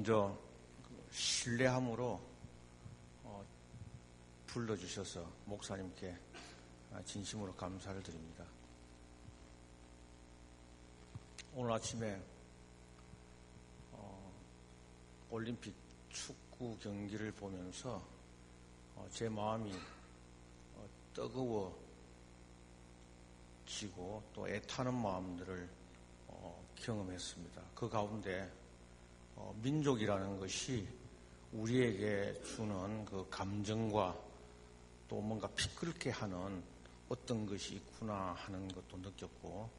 먼저 신뢰함으로 불러주셔서 목사님께 진심으로 감사를 드립니다. 오늘 아침에 올림픽 축구 경기를 보면서 제 마음이 뜨거워지고 또 애타는 마음들을 경험했습니다. 그 가운데 민족이라는 것이 우리에게 주는 그 감정과 또 뭔가 피끓게 하는 어떤 것이 있구나 하는 것도 느꼈고,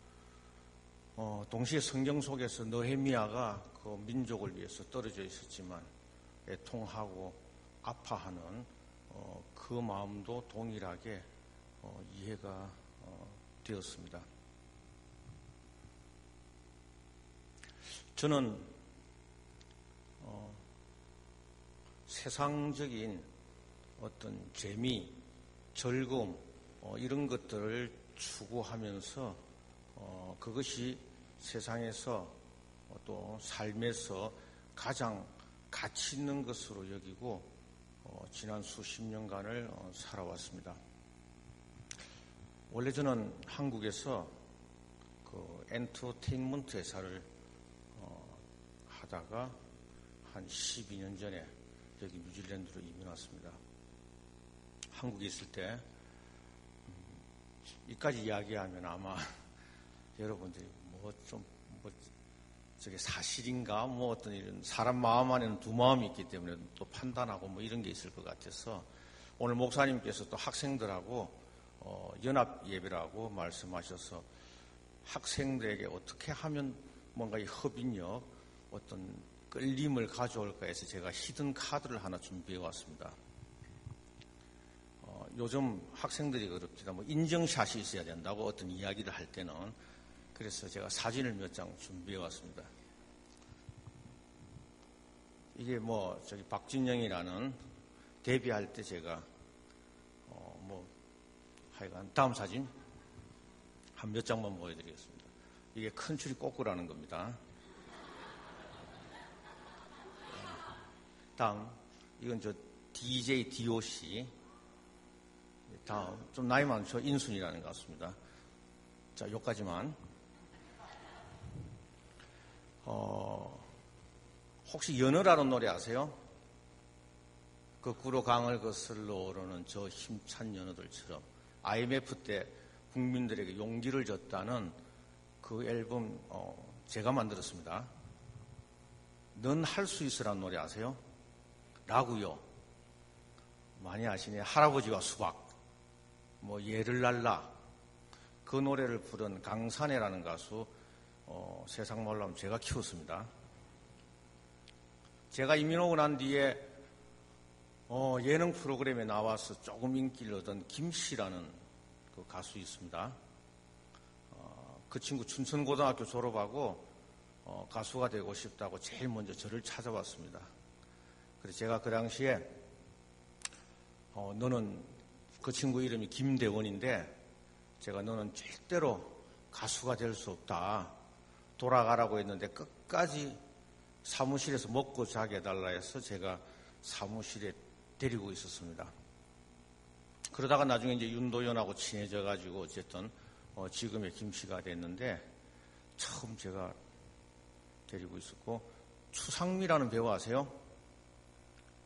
동시에 성경 속에서 느헤미야가 그 민족을 위해서 떨어져 있었지만 애통하고 아파하는 그 마음도 동일하게 이해가 되었습니다. 저는 세상적인 어떤 재미, 즐거움 이런 것들을 추구하면서 그것이 세상에서 또 삶에서 가장 가치 있는 것으로 여기고 지난 수십 년간을 살아왔습니다. 원래 저는 한국에서 그 엔터테인먼트 회사를 하다가 한 12년 전에 여기 뉴질랜드로 이민 왔습니다. 한국에 있을 때 이까지 이야기하면 아마 여러분들이 저게 사실인가 어떤 이런 사람 마음 안에는 두 마음이 있기 때문에 또 판단하고 이런 게 있을 것 같아서 오늘 목사님께서 또 학생들하고 연합 예배라고 말씀하셔서 학생들에게 어떻게 하면 뭔가 이 협인력 어떤 끌림을 가져올까 해서 제가 히든 카드를 하나 준비해 왔습니다. 요즘 학생들이 그럽니다. 인증샷이 있어야 된다고 어떤 이야기를 할 때는. 그래서 제가 사진을 몇 장 준비해 왔습니다. 이게 저기 박진영이라는 데뷔할 때 제가 하여간 다음 사진 한 몇 장만 보여드리겠습니다. 이게 큰 줄이 꼬꾸라는 겁니다. 다음 이건 저 DJ DOC. 다음 좀 나이 많은 저 인순이라는 가수입니다. 자, 여기까지만. 혹시 연어라는 노래 아세요? 거꾸로 강을 거슬러 오르는 저 힘찬 연어들처럼 IMF 때 국민들에게 용기를 줬다는 그 앨범 제가 만들었습니다. 넌 할 수 있으라는 노래 아세요? 라고요. 많이 아시네. 할아버지와 수박, 얘를 날라. 그 노래를 부른 강산해라는 가수 세상 말로 하면 제가 키웠습니다. 제가 이민 오고 난 뒤에 예능 프로그램에 나와서 조금 인기를 얻은 김씨라는 그 가수 있습니다. 그 친구 춘천고등학교 졸업하고 가수가 되고 싶다고 제일 먼저 저를 찾아왔습니다. 그래서 제가 그 당시에 너는 그 친구 이름이 김대원인데 제가 너는 절대로 가수가 될 수 없다. 돌아가라고 했는데 끝까지 사무실에서 먹고 자게 해달라 해서 제가 사무실에 데리고 있었습니다. 그러다가 나중에 이제 윤도현하고 친해져가지고 어쨌든 지금의 김씨가 됐는데 처음 제가 데리고 있었고 추상미라는 배우 아세요?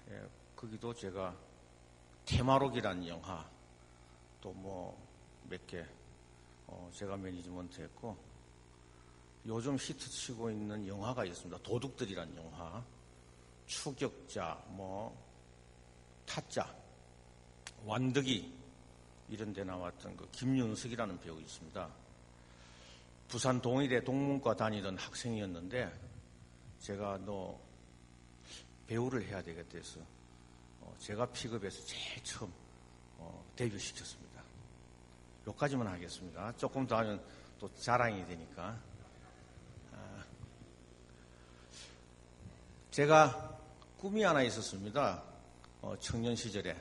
예, 거기도 제가 테마록이라는 영화 또 몇 개 제가 매니지먼트 했고 요즘 히트치고 있는 영화가 있습니다. 도둑들이라는 영화, 추격자, 타짜, 완득이 이런 데 나왔던 그 김윤석이라는 배우 있습니다. 부산 동일대 동문과 다니던 학생이었는데 제가 너 배우를 해야 되겠다 해서 제가 픽업해서 제일 처음 데뷔시켰습니다. 여기까지만 하겠습니다. 조금 더 하면 또 자랑이 되니까. 제가 꿈이 하나 있었습니다. 청년 시절에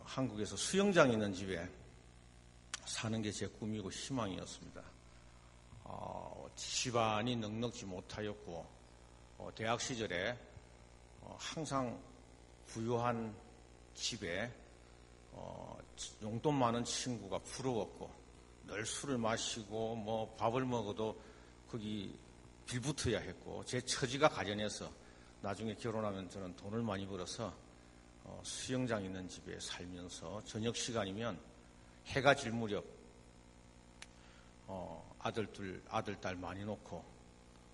한국에서 수영장 있는 집에 사는 게 제 꿈이고 희망이었습니다. 집안이 넉넉지 못하였고 대학 시절에 항상 부유한 집에 용돈 많은 친구가 부러웠고 늘 술을 마시고 뭐 밥을 먹어도 거기 빌붙어야 했고 제 처지가 가련해서 나중에 결혼하면 저는 돈을 많이 벌어서 수영장 있는 집에 살면서 저녁 시간이면 해가 질 무렵 아들, 딸 많이 놓고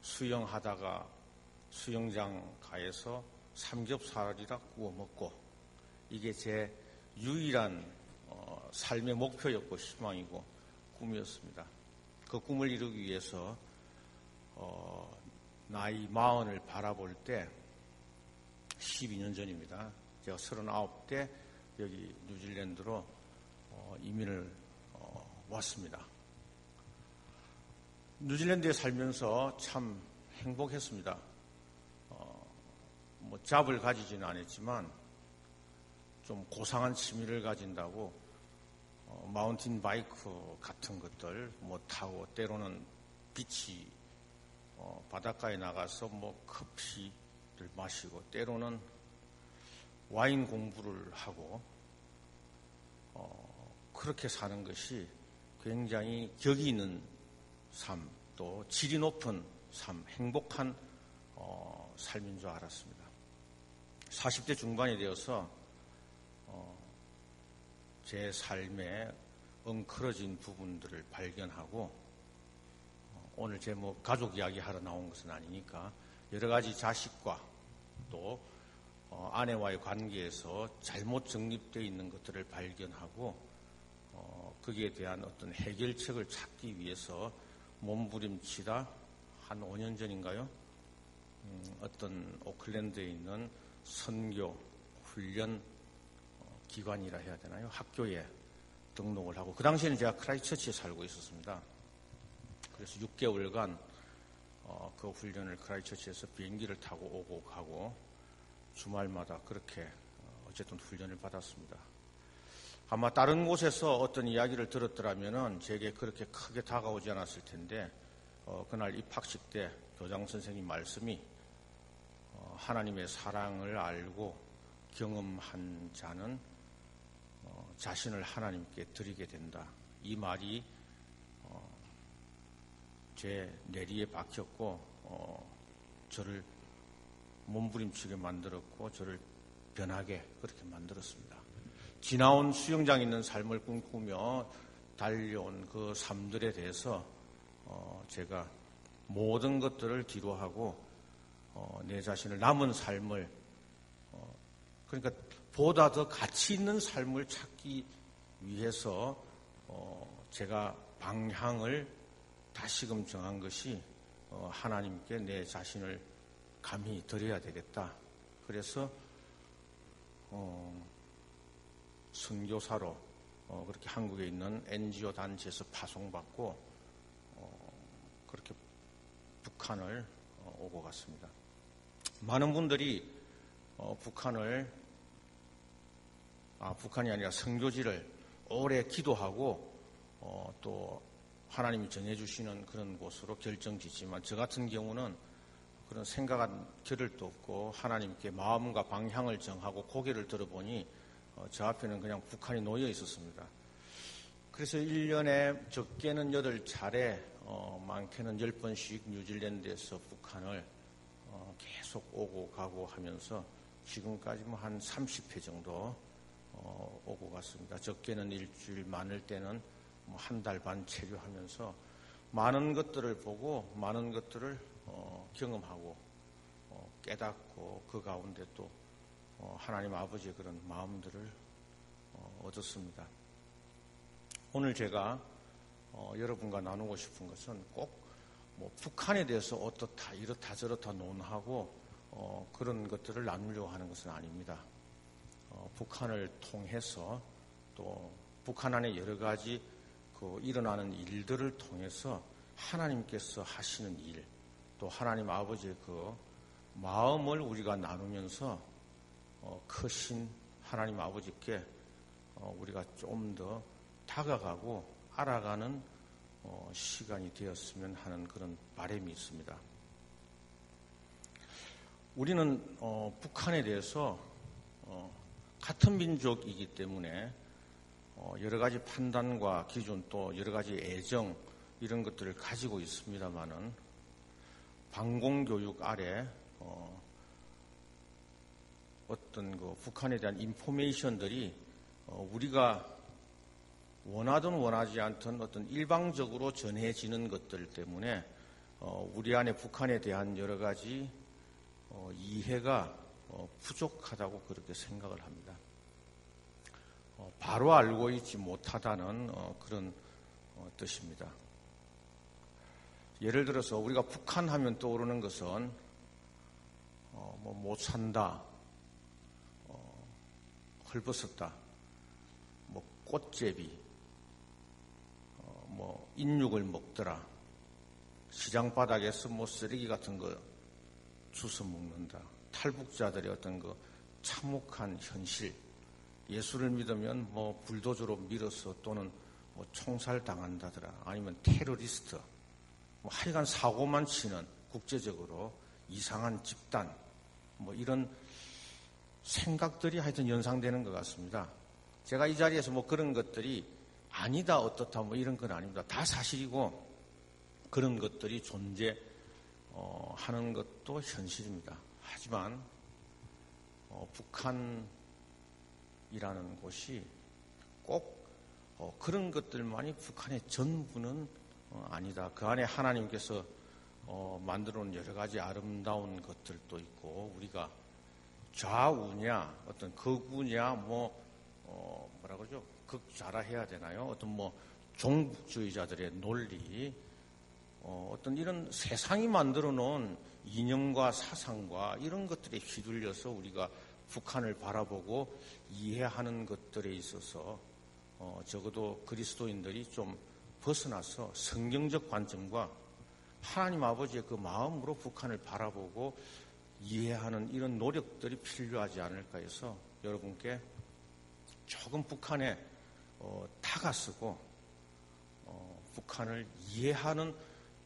수영하다가 수영장 가에서 삼겹살이라 구워 먹고 이게 제 유일한 삶의 목표였고 희망이고 꿈이었습니다. 그 꿈을 이루기 위해서 나이 40을 바라볼 때 12년 전입니다. 제가 39대 여기 뉴질랜드로 이민을 왔습니다. 뉴질랜드에 살면서 참 행복했습니다. 뭐 잡을 가지지는 않았지만 좀 고상한 취미를 가진다고 마운틴 바이크 같은 것들 뭐 타고 때로는 비치 바닷가에 나가서 뭐 커피를 마시고 때로는 와인 공부를 하고 그렇게 사는 것이 굉장히 격이 있는 삶, 또 질이 높은 삶, 행복한 삶인 줄 알았습니다. 40대 중반이 되어서 제 삶에 엉클어진 부분들을 발견하고 오늘 제 뭐 가족 이야기 하러 나온 것은 아니니까 여러 가지 자식과 또 아내와의 관계에서 잘못 정립되어 있는 것들을 발견하고 거기에 대한 어떤 해결책을 찾기 위해서 몸부림치다 한 5년 전인가요? 어떤 오클랜드에 있는 선교 훈련 기관이라 해야 되나요? 학교에 등록을 하고 그 당시에는 제가 크라이처치에 살고 있었습니다. 그래서 6개월간 그 훈련을 크라이처치에서 비행기를 타고 오고 가고 주말마다 그렇게 어쨌든 훈련을 받았습니다. 아마 다른 곳에서 어떤 이야기를 들었더라면은 제게 그렇게 크게 다가오지 않았을 텐데 그날 입학식 때 교장 선생님 말씀이 하나님의 사랑을 알고 경험한 자는 자신을 하나님께 드리게 된다. 이 말이 제 내리에 박혔고 저를 몸부림치게 만들었고 저를 변하게 그렇게 만들었습니다. 지나온 수영장 있는 삶을 꿈꾸며 달려온 그 삶들에 대해서 제가 모든 것들을 뒤로하고 내 자신을 남은 삶을 그러니까 보다 더 가치 있는 삶을 찾기 위해서 제가 방향을 다시금 정한 것이 하나님께 내 자신을 감히 드려야 되겠다. 그래서 선교사로 그렇게 한국에 있는 NGO 단체에서 파송받고 그렇게 북한을 오고 갔습니다. 많은 분들이 북한이 아니라 선교지를 오래 기도하고 또 하나님이 정해주시는 그런 곳으로 결정짓지만 저 같은 경우는 그런 생각한 겨를도 없고 하나님께 마음과 방향을 정하고 고개를 들어보니 저 앞에는 그냥 북한이 놓여 있었습니다. 그래서 1년에 적게는 8차례 많게는 10번씩 뉴질랜드에서 북한을 계속 오고 가고 하면서 지금까지 뭐 한 30회 정도 오고 갔습니다. 적게는 일주일, 많을 때는 뭐 한 달 반 체류하면서 많은 것들을 보고 많은 것들을 경험하고 깨닫고 그 가운데 또 하나님 아버지의 그런 마음들을 얻었습니다. 오늘 제가 여러분과 나누고 싶은 것은 꼭 뭐 북한에 대해서 어떻다 이렇다 저렇다 논하고 그런 것들을 나누려고 하는 것은 아닙니다. 북한을 통해서 또 북한 안에 여러 가지 그 일어나는 일들을 통해서 하나님께서 하시는 일, 또 하나님 아버지의 그 마음을 우리가 나누면서 크신 하나님 아버지께 우리가 좀 더 다가가고 알아가는 시간이 되었으면 하는 그런 바람이 있습니다. 우리는 북한에 대해서 같은 민족이기 때문에 여러 가지 판단과 기준 또 여러 가지 애정 이런 것들을 가지고 있습니다만은 방공교육 아래 어떤 그 북한에 대한 인포메이션들이 우리가 원하든 원하지 않든 어떤 일방적으로 전해지는 것들 때문에 우리 안에 북한에 대한 여러 가지 이해가 부족하다고 그렇게 생각을 합니다. 바로 알고 있지 못하다는 그런 뜻입니다. 예를 들어서 우리가 북한 하면 떠오르는 것은 못 산다, 헐벗었다, 꽃제비, 인육을 먹더라, 시장 바닥에서 쓰레기 같은 거 주워 먹는다, 탈북자들의 어떤 그 참혹한 현실, 예수를 믿으면 불도저로 밀어서 또는 총살 당한다더라, 아니면 테러리스트, 하여간 사고만 치는 국제적으로 이상한 집단, 이런 생각들이 하여튼 연상되는 것 같습니다. 제가 이 자리에서 그런 것들이 아니다, 어떻다, 이런 건 아닙니다. 다 사실이고 그런 것들이 존재하는 것도 현실입니다. 하지만 북한이라는 곳이 꼭 그런 것들만이 북한의 전부는 아니다. 그 안에 하나님께서 만들어 놓은 여러 가지 아름다운 것들도 있고 우리가 좌우냐 어떤 극우냐 뭐라 그러죠? 극좌라 해야 되나요? 어떤 종북주의자들의 논리 어떤 이런 세상이 만들어 놓은 이념과 사상과 이런 것들에 휘둘려서 우리가 북한을 바라보고 이해하는 것들에 있어서 적어도 그리스도인들이 좀 벗어나서 성경적 관점과 하나님 아버지의 그 마음으로 북한을 바라보고 이해하는 이런 노력들이 필요하지 않을까 해서 여러분께 조금 북한에 다가서고 북한을 이해하는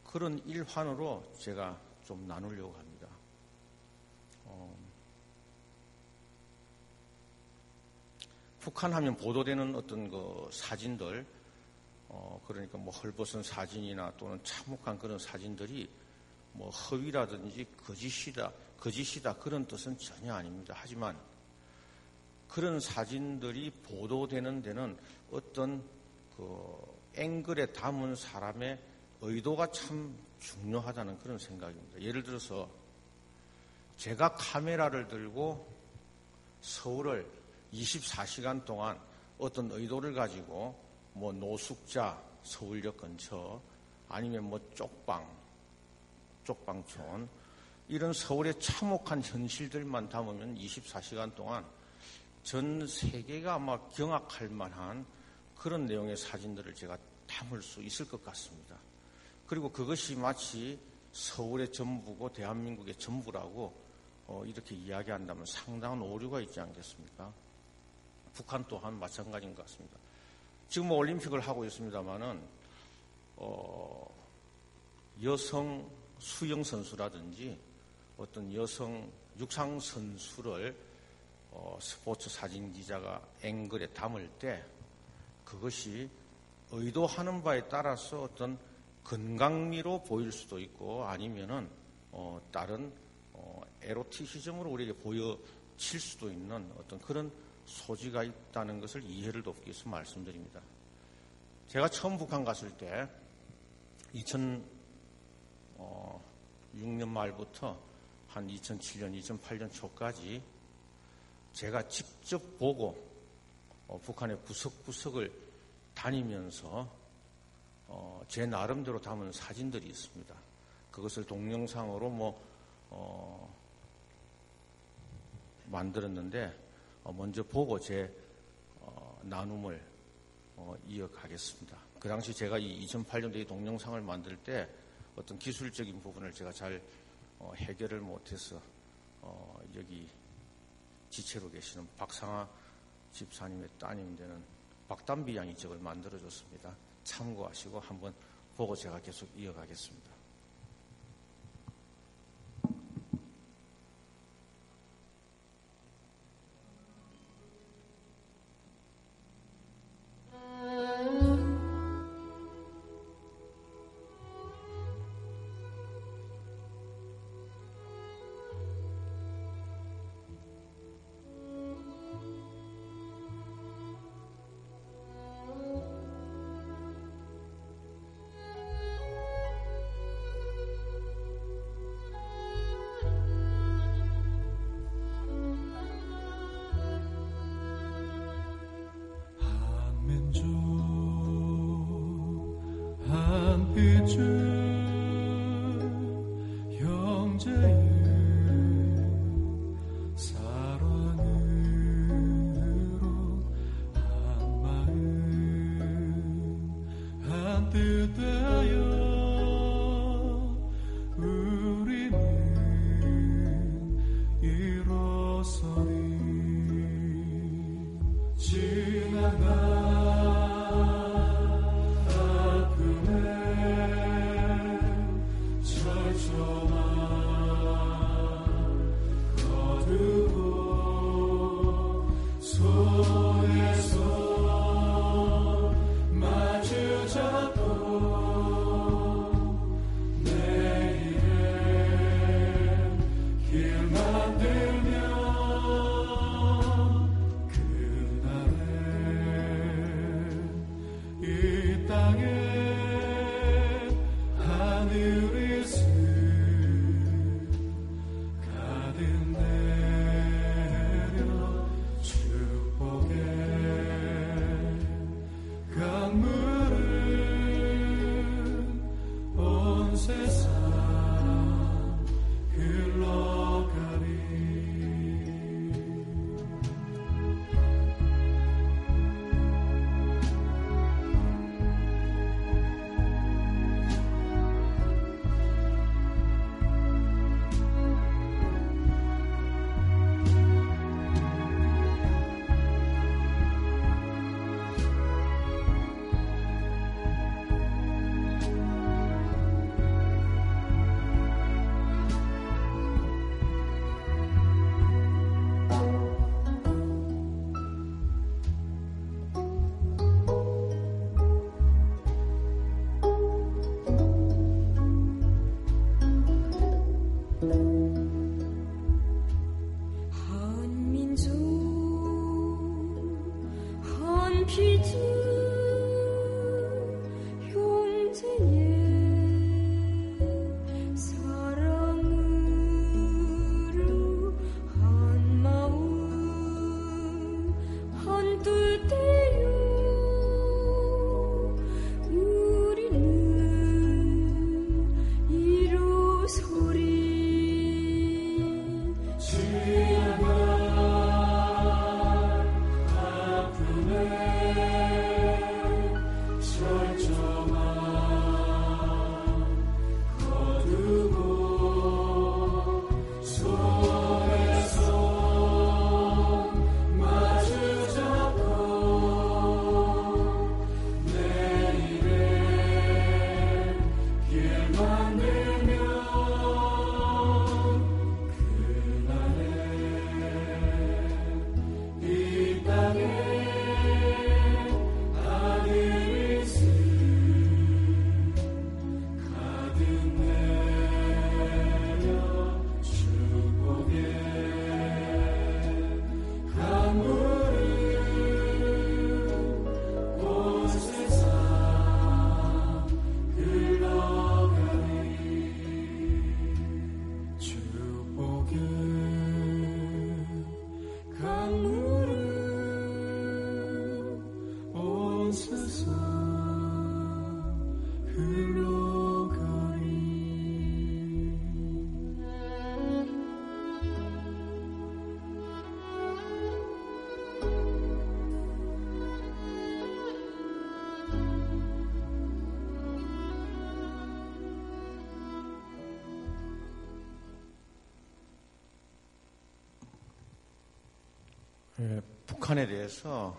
그런 일환으로 제가 좀 나누려고 합니다. 북한 하면 보도되는 어떤 그 사진들, 그러니까 헐벗은 사진이나 또는 참혹한 그런 사진들이 허위라든지 거짓이다 그런 뜻은 전혀 아닙니다. 하지만 그런 사진들이 보도되는 데는 어떤 그 앵글에 담은 사람의 의도가 참 중요하다는 그런 생각입니다. 예를 들어서 제가 카메라를 들고 서울을 24시간 동안 어떤 의도를 가지고 노숙자 서울역 근처 아니면 쪽방촌 이런 서울의 참혹한 현실들만 담으면 24시간 동안 전 세계가 아마 경악할 만한 그런 내용의 사진들을 제가 담을 수 있을 것 같습니다. 그리고 그것이 마치 서울의 전부고 대한민국의 전부라고 이렇게 이야기한다면 상당한 오류가 있지 않겠습니까? 북한 또한 마찬가지인 것 같습니다. 지금 올림픽을 하고 있습니다만은 여성 수영 선수라든지 어떤 여성 육상 선수를 스포츠 사진 기자가 앵글에 담을 때 그것이 의도하는 바에 따라서 어떤 건강미로 보일 수도 있고 아니면은 다른 에로티시즘으로 우리에게 보여질 수도 있는 어떤 그런 소지가 있다는 것을 이해를 돕기 위해서 말씀드립니다. 제가 처음 북한 갔을 때 2006년 말부터 한 2007년, 2008년 초까지 제가 직접 보고 북한의 구석구석을 다니면서 제 나름대로 담은 사진들이 있습니다. 그것을 동영상으로 만들었는데 먼저 보고 제 나눔을 이어가겠습니다. 그 당시 제가 이 2008년도에 이 동영상을 만들 때 어떤 기술적인 부분을 제가 잘 해결을 못해서 여기 지체로 계시는 박상아 집사님의 따님 되는 박담비 양이 저걸 만들어줬습니다. 참고하시고 한번 보고 제가 계속 이어가겠습니다. 북한에 대해서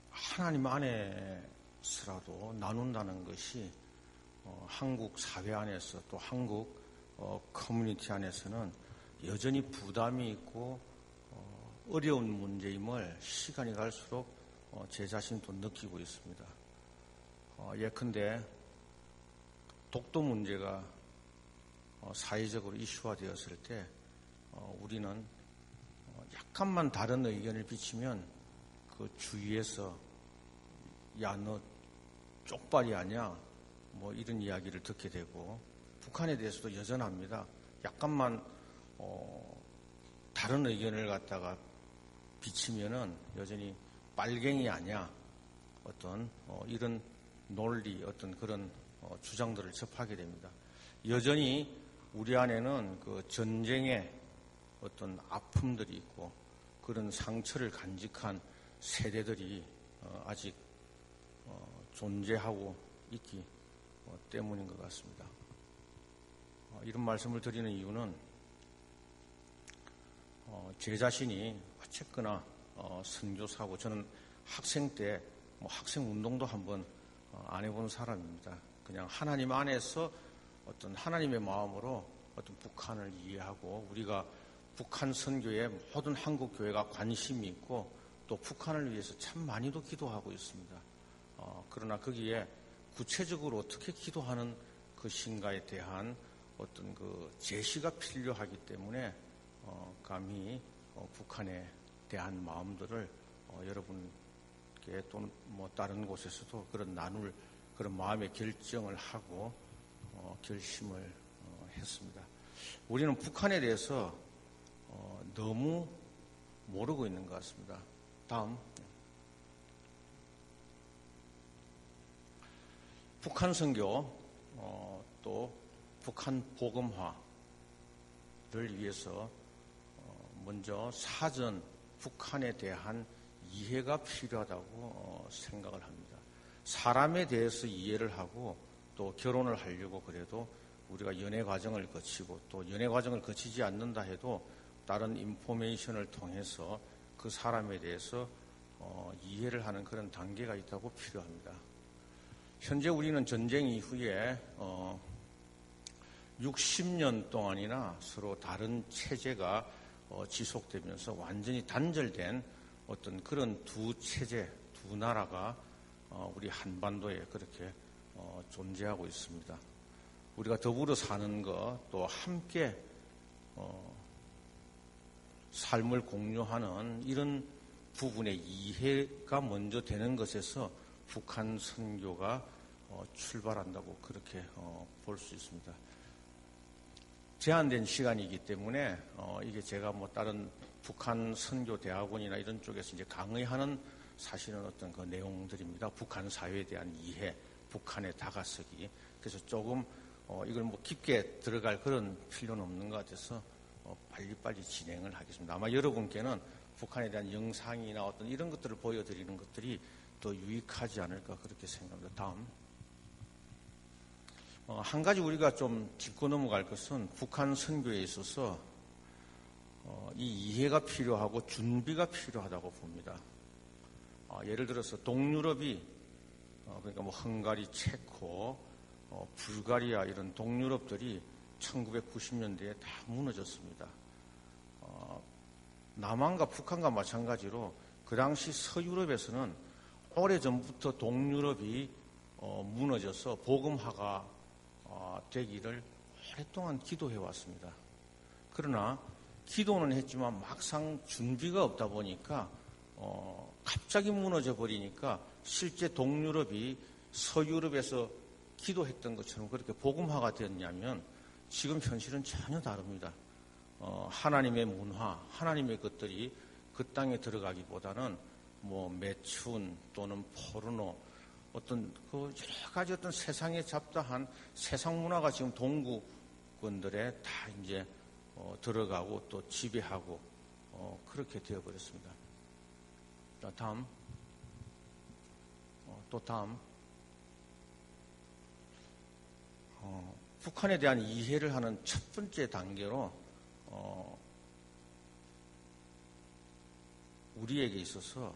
하나님 안에서라도 나눈다는 것이 한국 사회 안에서 또 한국 커뮤니티 안에서는 여전히 부담이 있고 어려운 문제임을 시간이 갈수록 제 자신도 느끼고 있습니다. 예컨대 독도 문제가 사회적으로 이슈화되었을 때 우리는 약간만 다른 의견을 비치면 그 주위에서 야, 너 쪽발이 아니야? 뭐 이런 이야기를 듣게 되고, 북한에 대해서도 여전합니다. 약간만 다른 의견을 갖다가 비치면은 여전히 빨갱이 아니야? 어떤 이런 논리, 어떤 그런 주장들을 접하게 됩니다. 여전히 우리 안에는 그 전쟁의 어떤 아픔들이 있고 그런 상처를 간직한 세대들이 아직 존재하고 있기 때문인 것 같습니다. 이런 말씀을 드리는 이유는 제 자신이 어쨌거나 선교사고 저는 학생 때 뭐 학생 운동도 한번 안 해본 사람입니다. 그냥 하나님 안에서 어떤 하나님의 마음으로 어떤 북한을 이해하고 우리가 북한 선교에 모든 한국 교회가 관심이 있고 또 북한을 위해서 참 많이도 기도하고 있습니다. 그러나 거기에 구체적으로 어떻게 기도하는 것인가에 대한 어떤 그 제시가 필요하기 때문에 감히 북한에 대한 마음들을 여러분께 또는 뭐 다른 곳에서도 그런 나눌 그런 마음의 결정을 하고 결심을 했습니다. 우리는 북한에 대해서 너무 모르고 있는 것 같습니다. 다음. 북한 선교 또 북한 복음화를 위해서 먼저 사전 북한에 대한 이해가 필요하다고 생각을 합니다. 사람에 대해서 이해를 하고 또 결혼을 하려고 그래도 우리가 연애 과정을 거치고 또 연애 과정을 거치지 않는다 해도 다른 인포메이션을 통해서 그 사람에 대해서 이해를 하는 그런 단계가 있다고 필요합니다. 현재 우리는 전쟁 이후에 60년 동안이나 서로 다른 체제가 지속되면서 완전히 단절된 어떤 그런 두 체제, 두 나라가 우리 한반도에 그렇게 존재하고 있습니다. 우리가 더불어 사는 것, 또 함께 삶을 공유하는 이런 부분의 이해가 먼저 되는 것에서 북한 선교가 출발한다고 그렇게 볼 수 있습니다. 제한된 시간이기 때문에 이게 제가 뭐 다른 북한 선교 대학원이나 이런 쪽에서 이제 강의하는 사실은 어떤 그 내용들입니다. 북한 사회에 대한 이해, 북한에 다가서기. 그래서 조금 이걸 뭐 깊게 들어갈 그런 필요는 없는 것 같아서 빨리빨리 진행을 하겠습니다. 아마 여러분께는 북한에 대한 영상이나 어떤 이런 것들을 보여드리는 것들이 더 유익하지 않을까 그렇게 생각합니다. 다음. 한 가지 우리가 좀 짚고 넘어갈 것은 북한 선교에 있어서 이 이해가 필요하고 준비가 필요하다고 봅니다. 예를 들어서 동유럽이 그러니까 뭐 헝가리, 체코, 불가리아 이런 동유럽들이 1990년대에 다 무너졌습니다. 남한과 북한과 마찬가지로 그 당시 서유럽에서는 오래전부터 동유럽이 무너져서 복음화가 되기를 오랫동안 기도해 왔습니다. 그러나 기도는 했지만 막상 준비가 없다 보니까 갑자기 무너져 버리니까 실제 동유럽이 서유럽에서 기도했던 것처럼 그렇게 복음화가 되었냐면 지금 현실은 전혀 다릅니다. 하나님의 문화, 하나님의 것들이 그 땅에 들어가기보다는 뭐 매춘 또는 포르노 어떤 그 여러 가지 어떤 세상에 잡다한 세상 문화가 지금 동구권들에 다 이제 들어가고 또 지배하고 그렇게 되어버렸습니다. 다음. 또 다음. 북한에 대한 이해를 하는 첫 번째 단계로 우리에게 있어서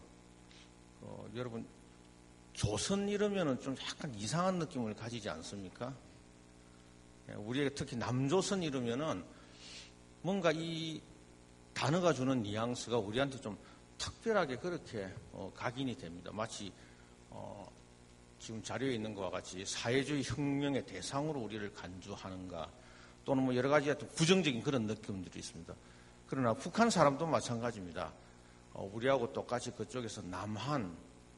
여러분 조선 이러면은 좀 약간 이상한 느낌을 가지지 않습니까? 우리에게 특히 남조선 이러면은 뭔가 이 단어가 주는 뉘앙스가 우리한테 좀 특별하게 그렇게 각인이 됩니다. 마치 지금 자료에 있는 것과 같이 사회주의 혁명의 대상으로 우리를 간주하는가 또는 뭐 여러 가지 어떤 부정적인 그런 느낌들이 있습니다. 그러나 북한 사람도 마찬가지입니다. 우리하고 똑같이 그쪽에서 남한,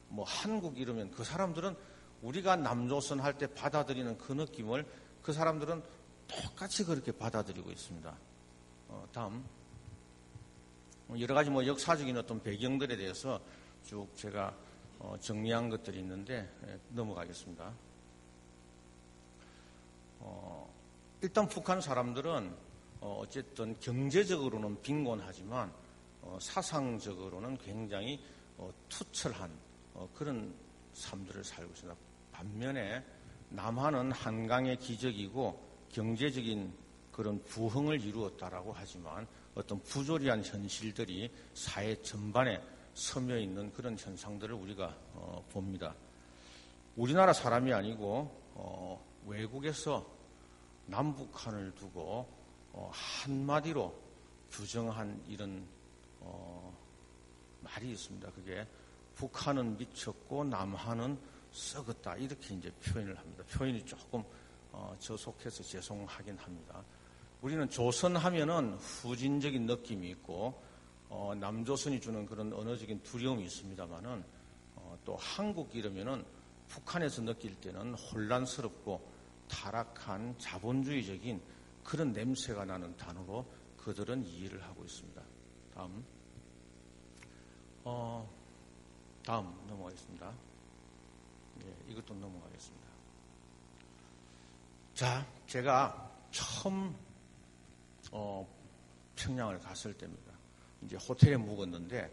뭐 한국 이러면 그 사람들은 우리가 남조선 할 때 받아들이는 그 느낌을 그 사람들은 똑같이 그렇게 받아들이고 있습니다. 다음. 여러 가지 뭐 역사적인 어떤 배경들에 대해서 쭉 제가 정리한 것들이 있는데 넘어가겠습니다. 일단 북한 사람들은 어쨌든 경제적으로는 빈곤하지만 사상적으로는 굉장히 투철한 그런 삶들을 살고 있습니다. 반면에 남한은 한강의 기적이고 경제적인 그런 부흥을 이루었다라고 하지만 어떤 부조리한 현실들이 사회 전반에 스며 있는 그런 현상들을 우리가 봅니다. 우리나라 사람이 아니고 외국에서 남북한을 두고 한마디로 규정한 이런 말이 있습니다. 그게 북한은 미쳤고 남한은 썩었다, 이렇게 이제 표현을 합니다. 표현이 조금 저속해서 죄송하긴 합니다. 우리는 조선 하면은 후진적인 느낌이 있고 남조선이 주는 그런 언어적인 두려움이 있습니다만은 또 한국 이러면은 북한에서 느낄 때는 혼란스럽고 타락한 자본주의적인 그런 냄새가 나는 단어로 그들은 이해를 하고 있습니다. 다음 넘어가겠습니다. 예, 이것도 넘어가겠습니다. 자, 제가 처음 평양을 갔을 때입니다. 이제 호텔에 묵었는데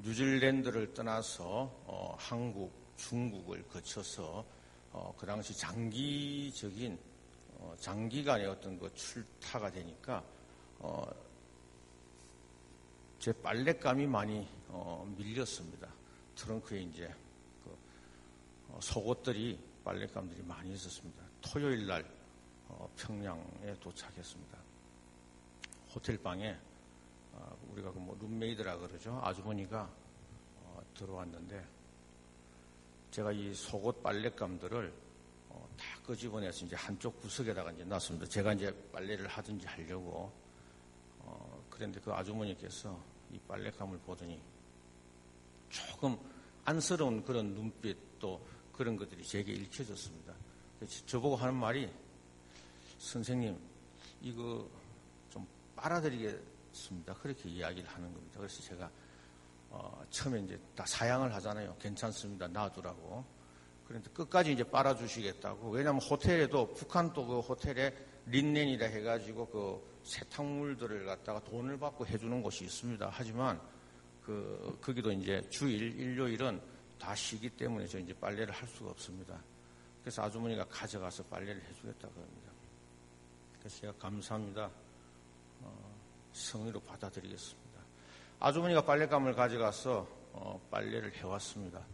뉴질랜드를 떠나서 한국, 중국을 거쳐서 그 당시 장기간의 어떤 그 출타가 되니까 제 빨랫감이 많이 밀렸습니다. 트렁크에 이제 속옷들이, 빨랫감들이 많이 있었습니다. 토요일 날 평양에 도착했습니다. 호텔 방에 우리가 그 룸메이드라 그러죠. 아주머니가 들어왔는데 제가 이 속옷 빨랫감들을 다 끄집어내서 이제 한쪽 구석에다가 이제 놨습니다. 제가 이제 빨래를 하든지 하려고. 그런데 그 아주머니께서 이 빨랫감을 보더니 조금 안쓰러운 그런 눈빛, 또 그런 것들이 제게 읽혀졌습니다. 저보고 하는 말이, 선생님, 이거 좀 빨아드리겠습니다. 그렇게 이야기를 하는 겁니다. 그래서 제가 처음에 이제 다 사양을 하잖아요. 괜찮습니다, 놔두라고. 그런데 끝까지 이제 빨아주시겠다고. 왜냐하면 호텔에도, 북한 또 그 호텔에 린넨이라 해가지고 그 세탁물들을 갖다가 돈을 받고 해주는 곳이 있습니다. 하지만 거기도 이제 주일, 일요일은 다 쉬기 때문에 저 이제 빨래를 할 수가 없습니다. 그래서 아주머니가 가져가서 빨래를 해주겠다고 합니다. 그래서 제가 감사합니다, 성의로 받아들이겠습니다. 아주머니가 빨랫감을 가져가서 빨래를 해왔습니다.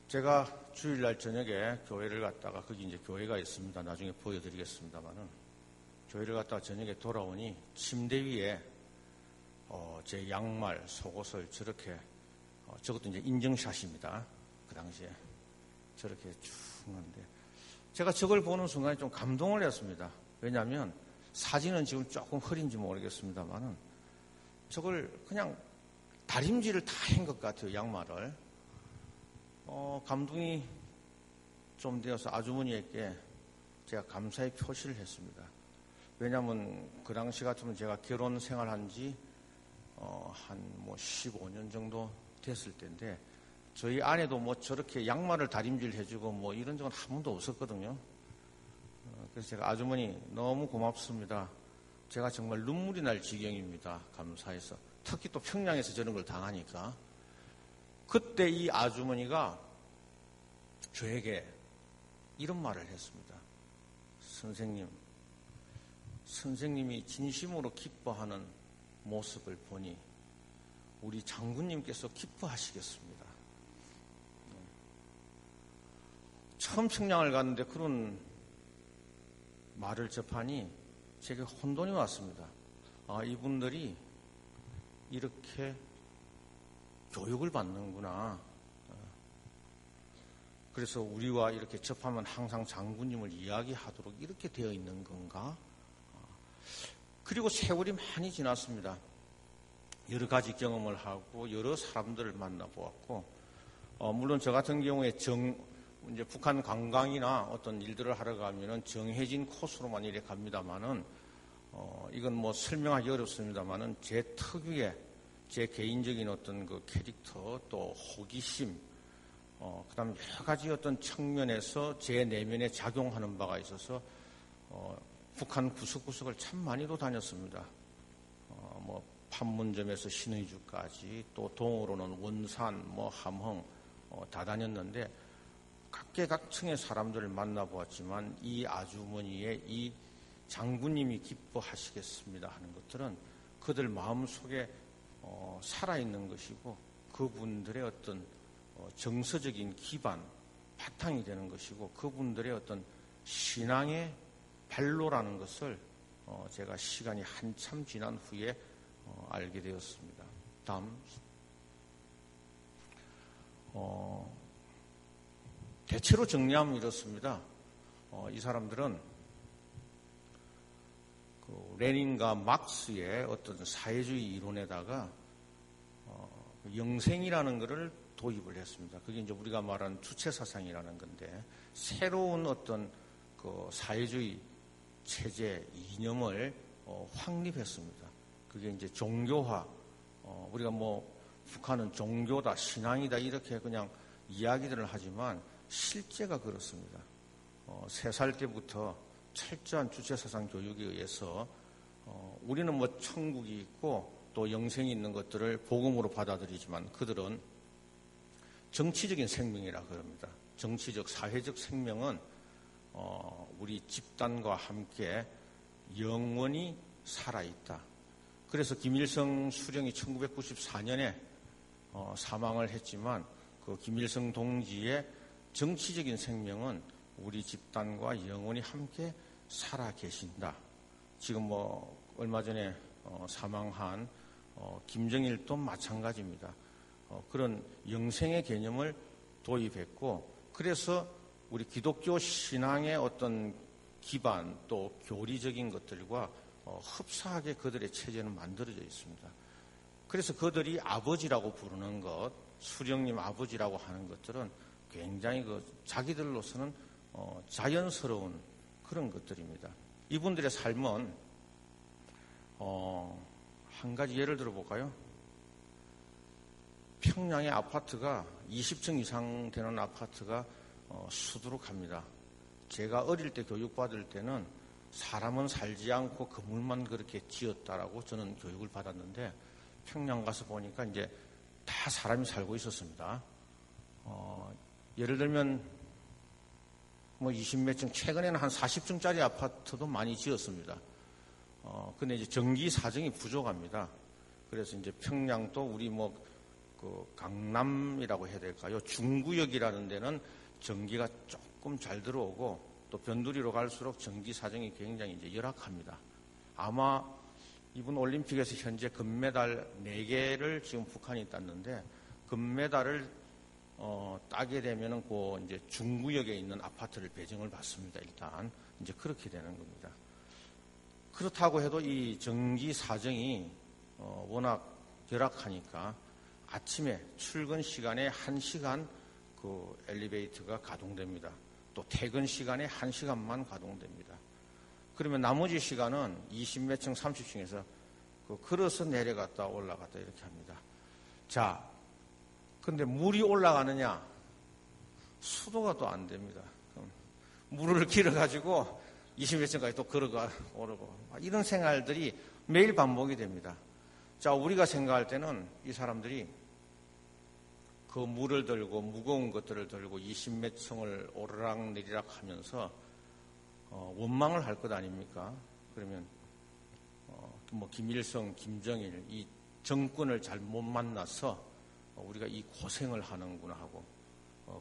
제가 주일날 저녁에 교회를 갔다가, 거기 이제 교회가 있습니다. 나중에 보여드리겠습니다만은, 교회를 갔다가 저녁에 돌아오니 침대 위에 제 양말, 속옷을 저렇게, 저것도 이제 인증샷입니다. 그 당시에 저렇게 쭉 하는데, 제가 저걸 보는 순간에 좀 감동을 했습니다. 왜냐하면 사진은 지금 조금 흐린지 모르겠습니다만은 저걸 그냥 다림질을 다 한 것 같아요, 양말을. 감동이 좀 되어서 아주머니에게 제가 감사의 표시를 했습니다. 왜냐하면 그 당시 같으면 제가 결혼 생활한 지 한 15년 정도 됐을 때인데, 저희 아내도 저렇게 양말을 다림질 해주고 이런 적은 한 번도 없었거든요. 그래서 제가 아주머니 너무 고맙습니다. 제가 정말 눈물이 날 지경입니다. 감사해서. 특히 또 평양에서 저런 걸 당하니까. 그때 이 아주머니가 저에게 이런 말을 했습니다. 선생님이 진심으로 기뻐하는 모습을 보니 우리 장군님께서 기뻐하시겠습니다. 처음 평양을 갔는데 그런 말을 접하니 제게 혼돈이 왔습니다. 이분들이 이렇게 교육을 받는구나. 그래서 우리와 이렇게 접하면 항상 장군님을 이야기하도록 이렇게 되어 있는 건가? 그리고 세월이 많이 지났습니다. 여러 가지 경험을 하고 여러 사람들을 만나보았고, 물론 저 같은 경우에 이제 북한 관광이나 어떤 일들을 하러 가면은 정해진 코스로만 이래 갑니다만은, 이건 설명하기 어렵습니다만은 제 특유의 제 개인적인 어떤 그 캐릭터, 또 호기심, 그다음 여러 가지 어떤 측면에서 제 내면에 작용하는 바가 있어서 북한 구석구석을 참 많이도 다녔습니다. 판문점에서 신의주까지, 또 동으로는 원산, 함흥 다 다녔는데 각계각층의 사람들을 만나보았지만 이 아주머니의 이 장군님이 기뻐하시겠습니다 하는 것들은 그들 마음속에 살아있는 것이고 그분들의 어떤 정서적인 기반, 바탕이 되는 것이고 그분들의 어떤 신앙의 발로라는 것을 제가 시간이 한참 지난 후에 알게 되었습니다. 다음. 대체로 정리하면 이렇습니다. 이 사람들은 레닌과 막스의 어떤 사회주의 이론에다가 영생이라는 것을 도입을 했습니다. 그게 이제 우리가 말하는 주체 사상이라는 건데 새로운 어떤 그 사회주의 체제 이념을 확립했습니다. 그게 이제 종교화. 우리가 뭐 북한은 종교다, 신앙이다 이렇게 그냥 이야기들을 하지만 실제가 그렇습니다. 3살 때부터 철저한 주체사상 교육에 의해서 우리는 뭐 천국이 있고 또 영생이 있는 것들을 복음으로 받아들이지만 그들은 정치적인 생명이라 그럽니다. 정치적, 사회적 생명은 우리 집단과 함께 영원히 살아있다. 그래서 김일성 수령이 1994년에 사망을 했지만 그 김일성 동지의 정치적인 생명은 우리 집단과 영원히 함께 살아 계신다. 지금 뭐 얼마 전에 사망한 김정일도 마찬가지입니다. 그런 영생의 개념을 도입했고 그래서 우리 기독교 신앙의 어떤 기반 또 교리적인 것들과 흡사하게 그들의 체제는 만들어져 있습니다. 그래서 그들이 아버지라고 부르는 것, 수령님 아버지라고 하는 것들은 굉장히 자기들로서는 자연스러운 그런 것들입니다. 이분들의 삶은 한 가지 예를 들어볼까요? 평양의 아파트가 20층 이상 되는 아파트가 수두룩합니다. 제가 어릴 때 교육받을 때는 사람은 살지 않고 건물만 그렇게 지었다라고 저는 교육을 받았는데 평양 가서 보니까 이제 다 사람이 살고 있었습니다. 예를 들면 뭐 20몇 층, 최근에는 한 40층짜리 아파트도 많이 지었습니다. 근데 이제 전기 사정이 부족합니다. 그래서 이제 평양도 우리 강남이라고 해야 될까요? 중구역이라는 데는 전기가 조금 잘 들어오고 또 변두리로 갈수록 전기 사정이 굉장히 이제 열악합니다. 아마 이번 올림픽에서 현재 금메달 4개를 지금 북한이 땄는데 금메달을 따게 되면은 이제 중구역에 있는 아파트를 배정을 받습니다. 일단 이제 그렇게 되는 겁니다. 그렇다고 해도 이 전기 사정이 워낙 열악하니까 아침에 출근 시간에 1시간 그 엘리베이터가 가동됩니다. 또 퇴근 시간에 1시간만 가동됩니다. 그러면 나머지 시간은 20몇 층, 30층에서 걸어서 내려갔다 올라갔다 이렇게 합니다. 자, 근데 물이 올라가느냐? 수도가 또 안 됩니다. 물을 길어가지고 20몇 층까지 또 걸어가 오르고 이런 생활들이 매일 반복이 됩니다. 자, 우리가 생각할 때는 이 사람들이 그 물을 들고 무거운 것들을 들고 20몇 층을 오르락 내리락 하면서 원망을 할 것 아닙니까? 그러면 뭐 김일성, 김정일 이 정권을 잘못 만나서 우리가 이 고생을 하는구나 하고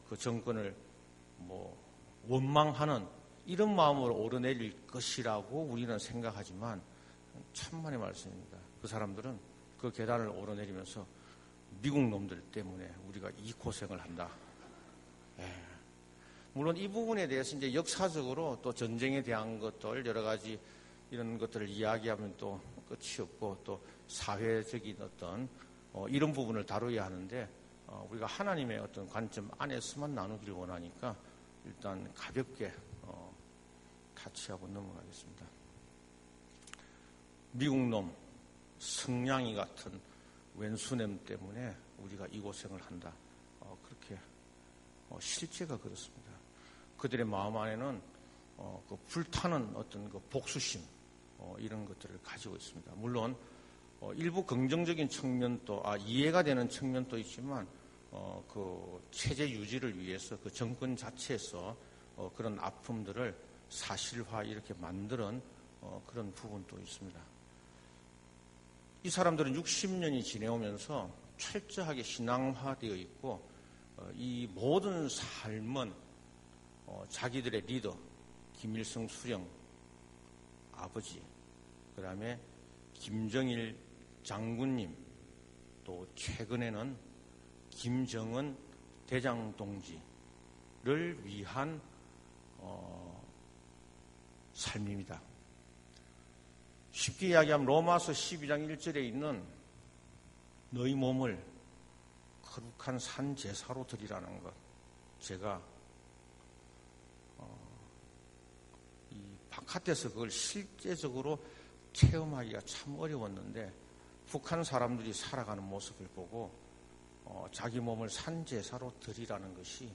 그 정권을 뭐 원망하는 이런 마음으로 오르내릴 것이라고 우리는 생각하지만 천만의 말씀입니다. 그 사람들은 그 계단을 오르내리면서 미국 놈들 때문에 우리가 이 고생을 한다. 물론 이 부분에 대해서 이제 역사적으로 또 전쟁에 대한 것들 여러 가지 이런 것들을 이야기하면 또 끝이 없고 또 사회적인 어떤 이런 부분을 다루어야 하는데 우리가 하나님의 어떤 관점 안에서만 나누기를 원하니까 일단 가볍게 타치하고 넘어가겠습니다. 미국 놈, 성냥이 같은 왼수냄 때문에 우리가 이 고생을 한다. 그렇게 실제가 그렇습니다. 그들의 마음 안에는 그 불타는 어떤 그 복수심 이런 것들을 가지고 있습니다. 물론 일부 긍정적인 측면도 이해가 되는 측면도 있지만 그 체제 유지를 위해서 그 정권 자체에서 그런 아픔들을 사실화 이렇게 만드는 그런 부분도 있습니다. 이 사람들은 60년이 지내오면서 철저하게 신앙화되어 있고 이 모든 삶은 자기들의 리더 김일성 수령 아버지, 그 다음에 김정일 장군님, 또 최근에는 김정은 대장 동지를 위한 삶입니다. 쉽게 이야기하면 로마서 12장 1절에 있는 너희 몸을 거룩한 산 제사로 드리라는 것, 제가 이 바깥에서 그걸 실제적으로 체험하기가 참 어려웠는데 북한 사람들이 살아가는 모습을 보고 자기 몸을 산 제사로 드리라는 것이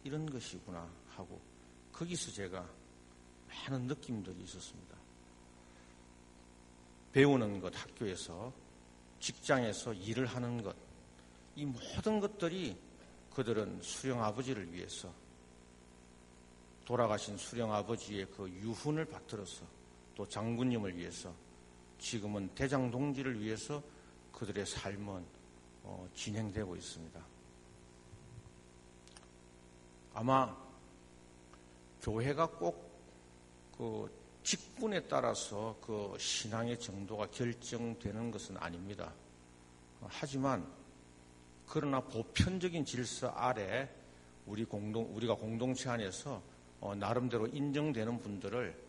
이런 것이구나 하고 거기서 제가 많은 느낌들이 있었습니다. 배우는 것, 학교에서, 직장에서 일을 하는 것, 이 모든 것들이 그들은 수령 아버지를 위해서, 돌아가신 수령 아버지의 그 유훈을 받들어서, 또 장군님을 위해서, 지금은 대장 동지를 위해서 그들의 삶은 진행되고 있습니다. 아마 교회가 꼭 그 직분에 따라서 그 신앙의 정도가 결정되는 것은 아닙니다. 하지만 그러나 보편적인 질서 아래 우리가 공동체 안에서 나름대로 인정되는 분들을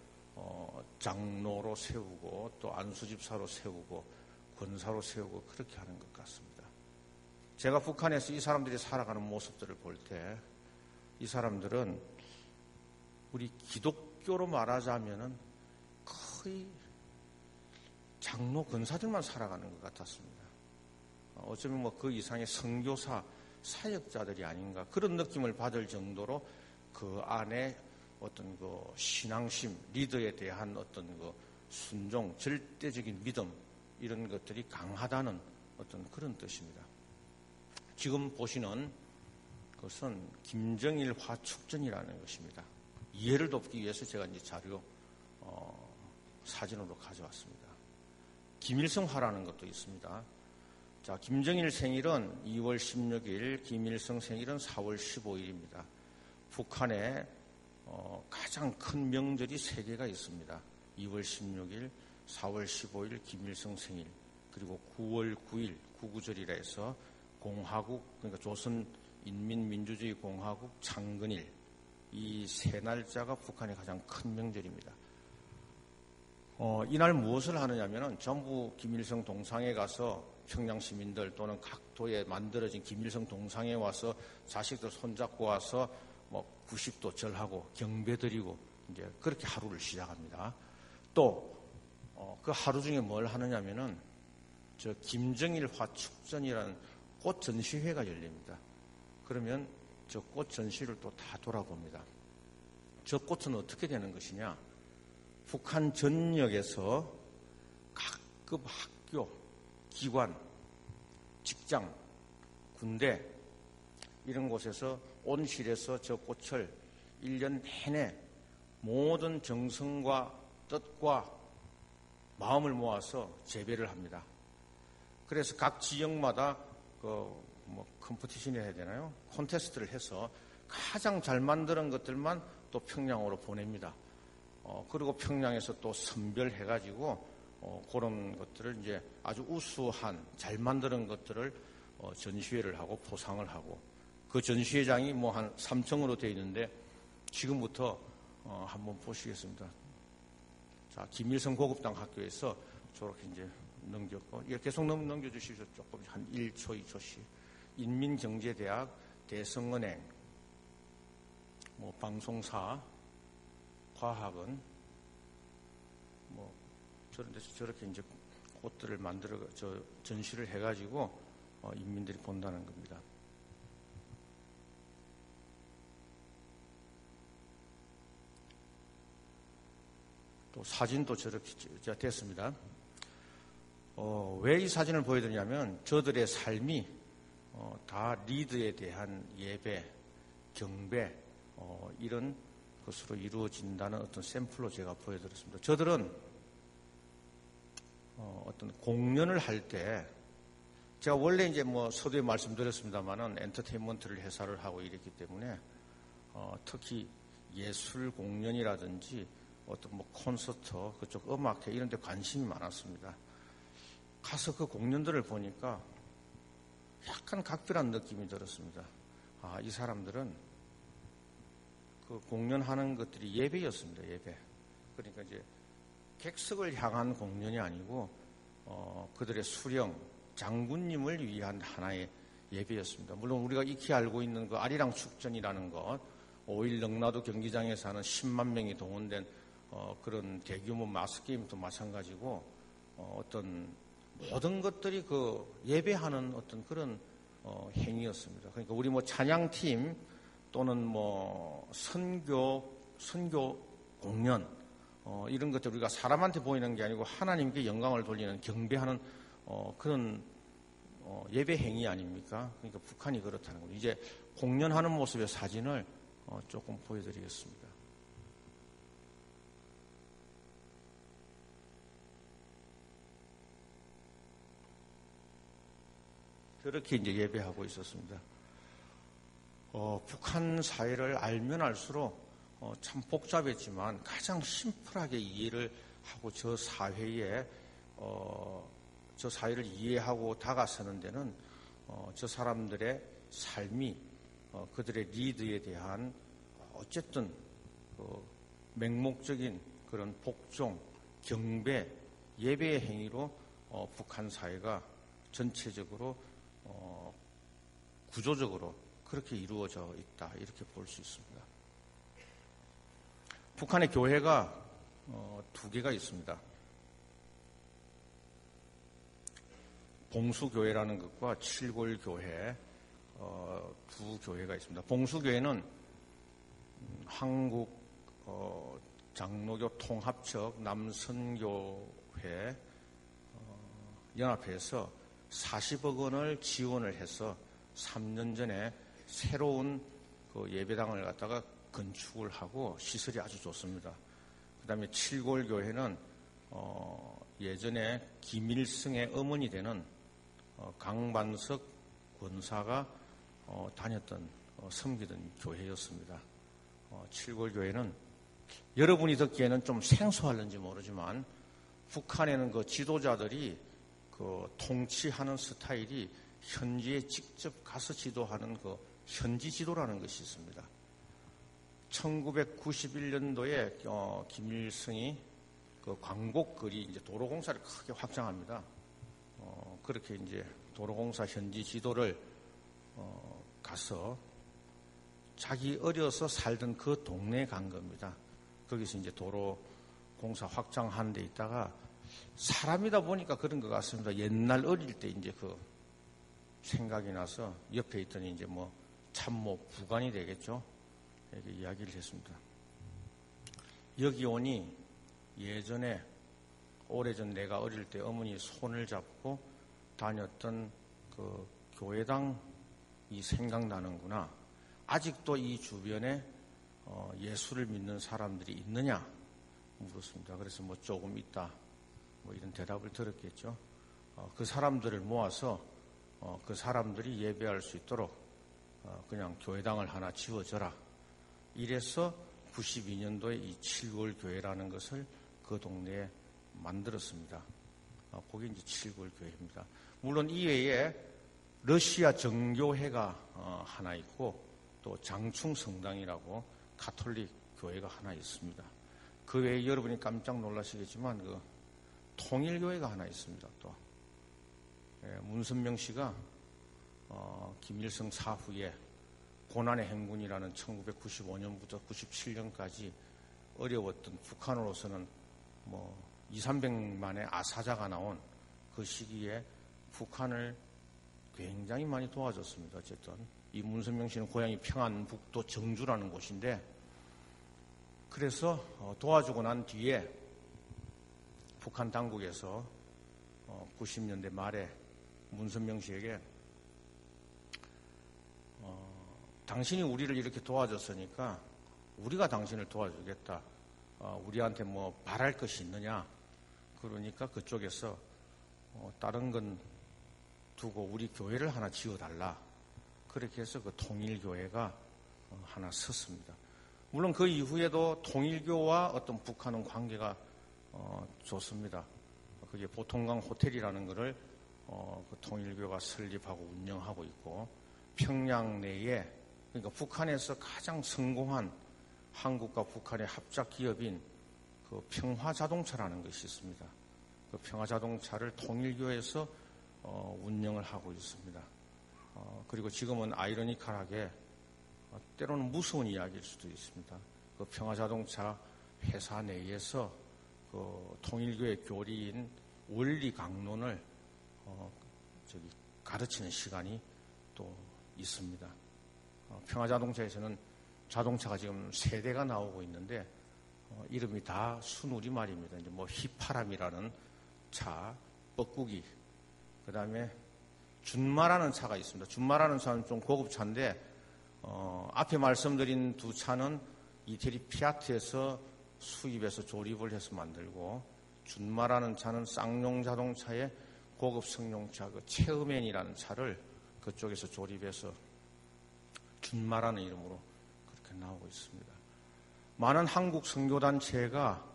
장로로 세우고 또 안수집사로 세우고 권사로 세우고 그렇게 하는 것 같습니다. 제가 북한에서 이 사람들이 살아가는 모습들을 볼 때 이 사람들은 우리 기독교로 말하자면은 거의 장로 권사들만 살아가는 것 같았습니다. 어쩌면 뭐 그 이상의 선교사 사역자들이 아닌가 그런 느낌을 받을 정도로 그 안에 어떤 그 신앙심, 리더에 대한 어떤 그 순종, 절대적인 믿음 이런 것들이 강하다는 어떤 그런 뜻입니다. 지금 보시는 것은 김정일 화축전이라는 것입니다. 이해를 돕기 위해서 제가 이제 자료 사진으로 가져왔습니다. 김일성화라는 것도 있습니다. 자, 김정일 생일은 2월 16일, 김일성 생일은 4월 15일입니다. 북한에 가장 큰 명절이 3개가 있습니다. 2월 16일, 4월 15일 김일성 생일, 그리고 9월 9일 구구절이라 해서 공화국, 그러니까 조선인민민주주의 공화국 창건일, 이 세 날짜가 북한의 가장 큰 명절입니다. 이날 무엇을 하느냐면은 전부 김일성 동상에 가서 평양 시민들 또는 각 도에 만들어진 김일성 동상에 와서 자식들 손잡고 와서 뭐 90도 절하고 경배드리고 이제 그렇게 하루를 시작합니다. 또 그 하루 중에 뭘 하느냐면은 저 김정일 화축전이라는 꽃 전시회가 열립니다. 그러면 저 꽃 전시를 또 다 돌아봅니다. 저 꽃은 어떻게 되는 것이냐? 북한 전역에서 각급 학교, 기관, 직장, 군대 이런 곳에서 온실에서 저 꽃을 1년 내내 모든 정성과 뜻과 마음을 모아서 재배를 합니다. 그래서 각 지역마다 컴피티션이 해야 되나요? 콘테스트를 해서 가장 잘 만드는 것들만 또 평양으로 보냅니다. 그리고 평양에서 또 선별해가지고 그런 것들을 이제 아주 우수한 잘 만드는 것들을 전시회를 하고 포상을 하고 그 전시회장이 뭐 한 3층으로 되어 있는데 지금부터 한번 보시겠습니다. 자, 김일성 고급당 학교에서 저렇게 이제 넘겼고 이렇게 계속 넘겨주시죠. 조금 한 1초, 2초씩. 인민경제대학, 대성은행, 뭐 방송사, 과학은 뭐 저런 데서 저렇게 이제 꽃들을 만들어 전시를 해가지고 인민들이 본다는 겁니다. 또 사진도 저렇게 됐습니다. 왜 이 사진을 보여드리냐면 저들의 삶이 다 리드에 대한 예배, 경배 이런 것으로 이루어진다는 어떤 샘플로 제가 보여드렸습니다. 저들은 어떤 공연을 할 때 제가 원래 이제 뭐 서두에 말씀드렸습니다만은 엔터테인먼트를 회사를 하고 이랬기 때문에 특히 예술 공연이라든지 어떤 뭐 콘서트, 그쪽 음악회 이런 데 관심이 많았습니다. 가서 그 공연들을 보니까 약간 각별한 느낌이 들었습니다. 이 사람들은 그 공연하는 것들이 예배였습니다. 예배. 그러니까 이제 객석을 향한 공연이 아니고 그들의 수령, 장군님을 위한 하나의 예배였습니다. 물론 우리가 익히 알고 있는 그 아리랑 축전이라는 것, 5일 능라도 경기장에서 하는 10만 명이 동원된 그런 대규모 마스게임도 마찬가지고 어떤 모든 것들이 그 예배하는 어떤 그런 행위였습니다. 그러니까 우리 뭐 찬양팀 또는 뭐 선교 공연 이런 것들 우리가 사람한테 보이는 게 아니고 하나님께 영광을 돌리는 경배하는 그런 예배 행위 아닙니까? 그러니까 북한이 그렇다는 거죠. 이제 공연하는 모습의 사진을 조금 보여드리겠습니다. 그렇게 이제 예배하고 있었습니다. 북한 사회를 알면 알수록 참 복잡했지만 가장 심플하게 이해를 하고 저 사회를 이해하고 다가서는 데는 저 사람들의 삶이 그들의 리드에 대한 어쨌든 맹목적인 그런 복종, 경배, 예배의 행위로 북한 사회가 전체적으로 구조적으로 그렇게 이루어져 있다 이렇게 볼 수 있습니다. 북한의 교회가 두 개가 있습니다. 봉수교회라는 것과 칠골교회 두 교회가 있습니다. 봉수교회는 한국 장로교 통합적 남선교회 연합회에서 40억 원을 지원을 해서 3년 전에 새로운 그 예배당을 갖다가 건축을 하고 시설이 아주 좋습니다. 그 다음에 칠골교회는 예전에 김일성의 어머니 되는 강반석 권사가 다녔던 섬기던 교회였습니다. 칠골교회는 여러분이 듣기에는 좀 생소할는지 모르지만 북한에는 그 지도자들이 그 통치하는 스타일이 현지에 직접 가서 지도하는 그 현지 지도라는 것이 있습니다. 1991년도에 김일성이 그 광복거리 이제 도로공사를 크게 확장합니다. 그렇게 이제 도로공사 현지 지도를 가서 자기 어려서 살던 그 동네에 간 겁니다. 거기서 이제 도로공사 확장하는 데 있다가 사람이다 보니까 그런 것 같습니다. 옛날 어릴 때 이제 그 생각이 나서 옆에 있더니 이제 뭐 참모 부관이 되겠죠. 이렇게 이야기를 했습니다. 여기 오니 예전에 오래전 내가 어릴 때 어머니 손을 잡고 다녔던 그 교회당이 생각나는구나. 아직도 이 주변에 예수를 믿는 사람들이 있느냐 물었습니다. 그래서 뭐 조금 있다. 뭐 이런 대답을 들었겠죠. 그 사람들을 모아서 그 사람들이 예배할 수 있도록 그냥 교회당을 하나 지어줘라. 이래서 92년도에 이 칠골교회라는 것을 그 동네에 만들었습니다. 그게 이제 칠골교회입니다. 물론 이외에 러시아 정교회가 하나 있고 또 장충성당이라고 가톨릭 교회가 하나 있습니다. 그 외에 여러분이 깜짝 놀라시겠지만 그 통일교회가 하나 있습니다. 또 문선명 씨가 김일성 사후에 고난의 행군이라는 1995년부터 97년까지 어려웠던 북한으로서는 뭐 200~300만의 아사자가 나온 그 시기에 북한을 굉장히 많이 도와줬습니다. 어쨌든 이 문선명 씨는 고향이 평안북도 정주라는 곳인데 그래서 도와주고 난 뒤에 북한 당국에서 90년대 말에 문선명 씨에게 당신이 우리를 이렇게 도와줬으니까 우리가 당신을 도와주겠다. 우리한테 뭐 바랄 것이 있느냐. 그러니까 그쪽에서 다른 건 두고 우리 교회를 하나 지어달라. 그렇게 해서 그 통일교회가 하나 섰습니다. 물론 그 이후에도 통일교와 어떤 북한은 관계가 좋습니다. 그게 보통강 호텔이라는 것을 그 통일교가 설립하고 운영하고 있고, 평양 내에, 그러니까 북한에서 가장 성공한 한국과 북한의 합작 기업인 그 평화자동차라는 것이 있습니다. 그 평화자동차를 통일교에서 운영을 하고 있습니다. 그리고 지금은 아이러니컬하게 때로는 무서운 이야기일 수도 있습니다. 그 평화자동차 회사 내에서 그 통일교의 교리인 원리 강론을 가르치는 시간이 또 있습니다. 평화자동차에서는 자동차가 지금 3대가 나오고 있는데 이름이 다 순우리말입니다. 이제 뭐 휘파람이라는 차, 뻐꾸기, 그 다음에 준마라는 차가 있습니다. 준마라는 차는 좀 고급차인데 앞에 말씀드린 두 차는 이태리 피아트에서 수입해서 조립을 해서 만들고, 준마라는 차는 쌍용 자동차의 고급 승용차 그 체어맨이라는 차를 그쪽에서 조립해서 준마라는 이름으로 그렇게 나오고 있습니다. 많은 한국 선교단체가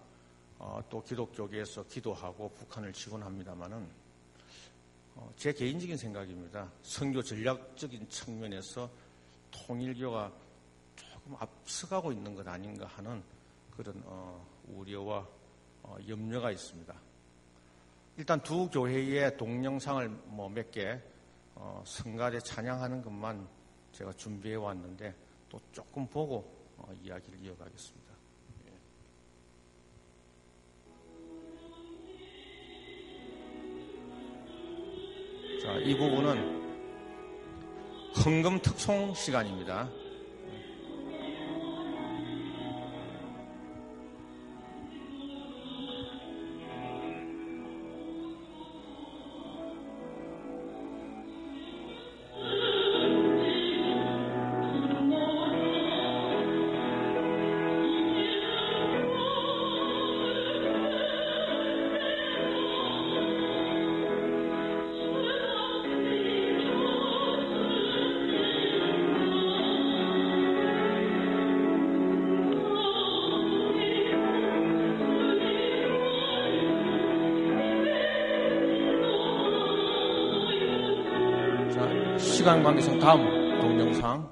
또 기독교계에서 기도하고 북한을 지원합니다마는 제 개인적인 생각입니다. 선교 전략적인 측면에서 통일교가 조금 앞서가고 있는 것 아닌가 하는 그런 우려와 염려가 있습니다. 일단 두 교회의 동영상을 몇 개 성가대 찬양하는 것만 제가 준비해 왔는데 또 조금 보고 이야기를 이어가겠습니다. 자, 이 부분은 헌금 특송 시간입니다. 시간 관계상 다음 동영상.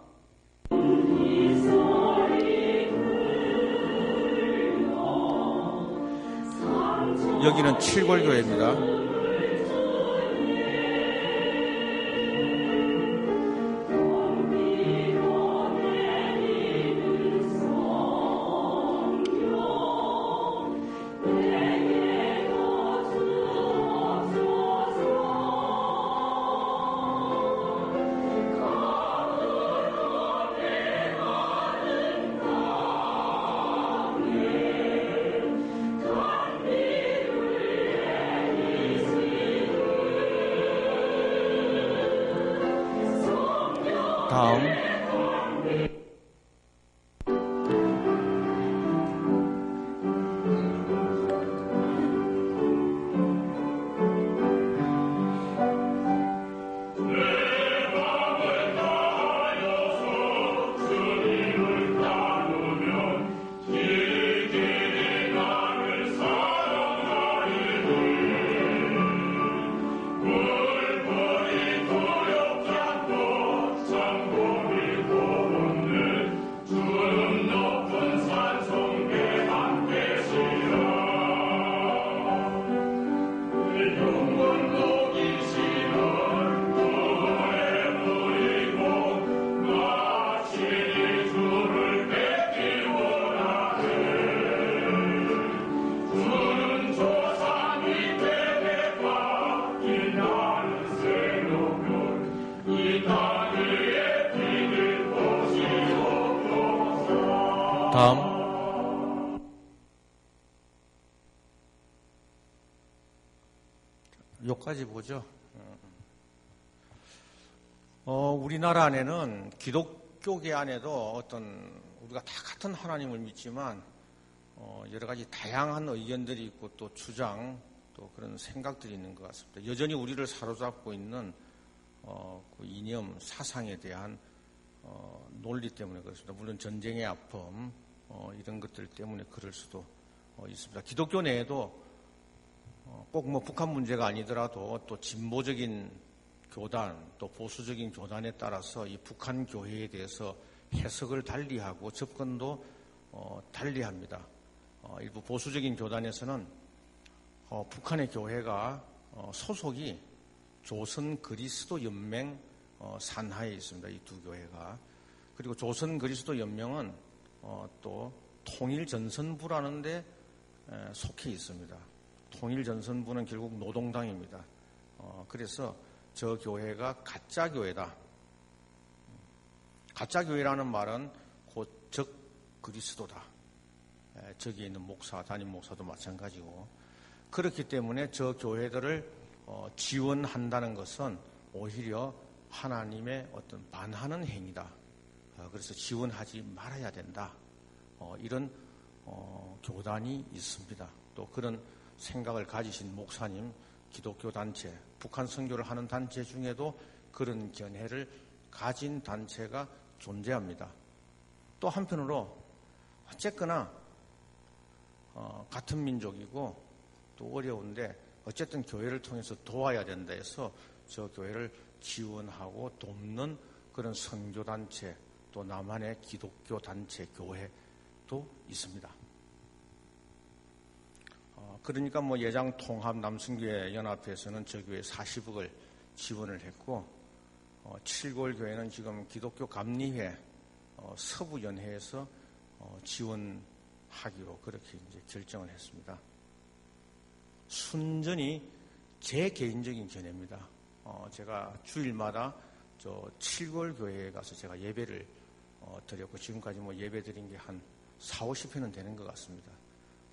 여기는 칠골교회입니다. 다음. 다음. 여기까지 보죠. 우리나라 안에는 기독교계 안에도 어떤 우리가 다 같은 하나님을 믿지만 여러 가지 다양한 의견들이 있고 또 주장 또 그런 생각들이 있는 것 같습니다. 여전히 우리를 사로잡고 있는 그 이념, 사상에 대한 논리 때문에 그렇습니다. 물론 전쟁의 아픔 이런 것들 때문에 그럴 수도 있습니다. 기독교 내에도 꼭 뭐 북한 문제가 아니더라도 또 진보적인 교단 또 보수적인 교단에 따라서 이 북한 교회에 대해서 해석을 달리하고 접근도 달리합니다. 일부 보수적인 교단에서는 북한의 교회가 소속이 조선 그리스도 연맹 산하에 있습니다. 이 두 교회가. 그리고 조선 그리스도 연맹은 또 통일전선부라는 데 속해 있습니다. 통일전선부는 결국 노동당입니다. 그래서 저 교회가 가짜 교회다. 가짜 교회라는 말은 곧 적 그리스도다. 저기에 있는 목사, 담임 목사도 마찬가지고. 그렇기 때문에 저 교회들을 지원한다는 것은 오히려 하나님의 어떤 반하는 행위다. 그래서 지원하지 말아야 된다. 이런 교단이 있습니다. 또 그런 생각을 가지신 목사님, 기독교 단체, 북한 선교를 하는 단체 중에도 그런 견해를 가진 단체가 존재합니다. 또 한편으로 어쨌거나 같은 민족이고 또 어려운데 어쨌든 교회를 통해서 도와야 된다 해서 저 교회를 지원하고 돕는 그런 선교단체 또 남한의 기독교 단체 교회도 있습니다. 그러니까 뭐 예장 통합 남승교회 연합회에서는 저 교회 40억을 지원을 했고 7골 교회는 지금 기독교 감리회 서부연회에서 지원하기로 그렇게 이제 결정을 했습니다. 순전히 제 개인적인 견해입니다. 제가 주일마다 저 7골 교회에 가서 제가 예배를 드렸고 지금까지 뭐 예배 드린 게 한 40-50회는 되는 것 같습니다.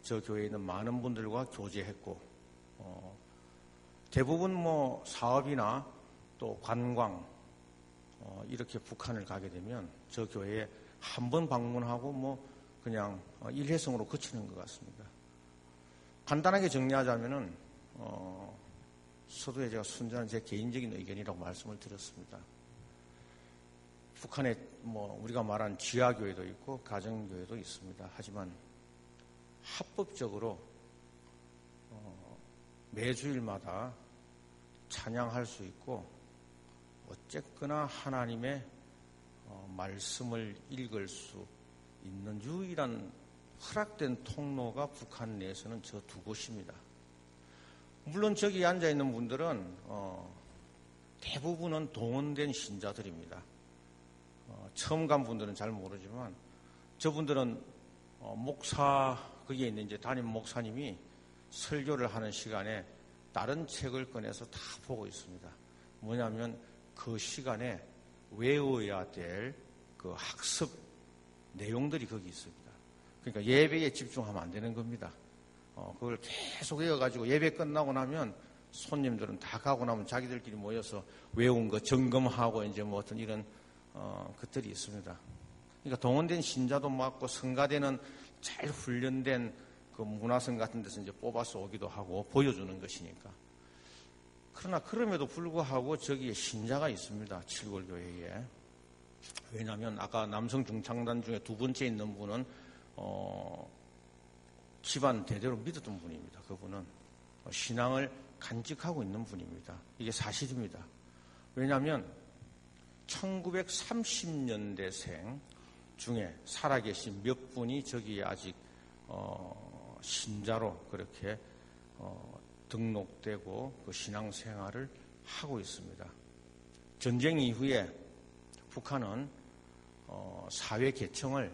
저 교회에 있는 많은 분들과 교제했고 대부분 뭐 사업이나 또 관광 이렇게 북한을 가게 되면 저 교회에 한 번 방문하고 뭐 그냥 일회성으로 그치는 것 같습니다. 간단하게 정리하자면은 서두에 제가 순전한 제 개인적인 의견이라고 말씀을 드렸습니다. 북한에 뭐 우리가 말한 지하교회도 있고 가정교회도 있습니다. 하지만 합법적으로 매주일마다 찬양할 수 있고 어쨌거나 하나님의 말씀을 읽을 수 있는 유일한 허락된 통로가 북한 내에서는 저 두 곳입니다. 물론 저기 앉아있는 분들은 대부분은 동원된 신자들입니다. 처음 간 분들은 잘 모르지만 저분들은 목사 거기에 있는 이제 담임 목사님이 설교를 하는 시간에 다른 책을 꺼내서 다 보고 있습니다. 뭐냐면 그 시간에 외워야 될 그 학습 내용들이 거기 있습니다. 그러니까 예배에 집중하면 안 되는 겁니다. 그걸 계속 외워가지고 예배 끝나고 나면 손님들은 다 가고 나면 자기들끼리 모여서 외운 거 점검하고 이제 뭐 어떤 이런 것들이 있습니다. 그러니까 동원된 신자도 많고 성가대는 잘 훈련된 그 문화성 같은 데서 이제 뽑아서 오기도 하고 보여주는 것이니까. 그러나 그럼에도 불구하고 저기에 신자가 있습니다. 7골 교회에. 왜냐하면 아까 남성 중창단 중에 두 번째 있는 분은 집안 대대로 믿었던 분입니다. 그분은 신앙을 간직하고 있는 분입니다. 이게 사실입니다. 왜냐하면 1930년대생 중에 살아계신 몇 분이 저기에 아직 신자로 그렇게 등록되고 그 신앙생활을 하고 있습니다. 전쟁 이후에 북한은 사회 계층을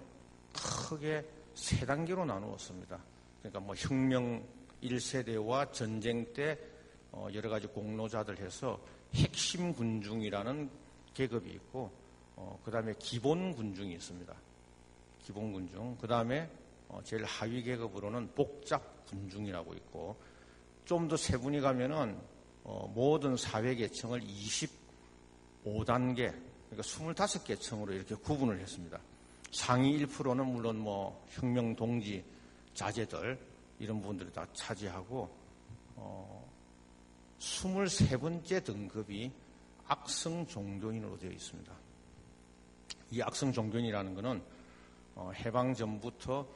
크게 세 단계로 나누었습니다. 그러니까 뭐 혁명 1세대와 전쟁 때 여러 가지 공로자들 해서 핵심 군중이라는 계급이 있고 그 다음에 기본 군중이 있습니다. 기본 군중. 그 다음에 제일 하위 계급으로는 복잡 군중이라고 있고 좀 더 세분이 가면은 모든 사회 계층을 25단계 그러니까 25계층으로 이렇게 구분을 했습니다. 상위 1%는 물론 뭐 혁명 동지 자제들 이런 분들이 다 차지하고 23번째 등급이 악성 종교인으로 되어 있습니다. 이 악성 종교인이라는 것은 해방 전부터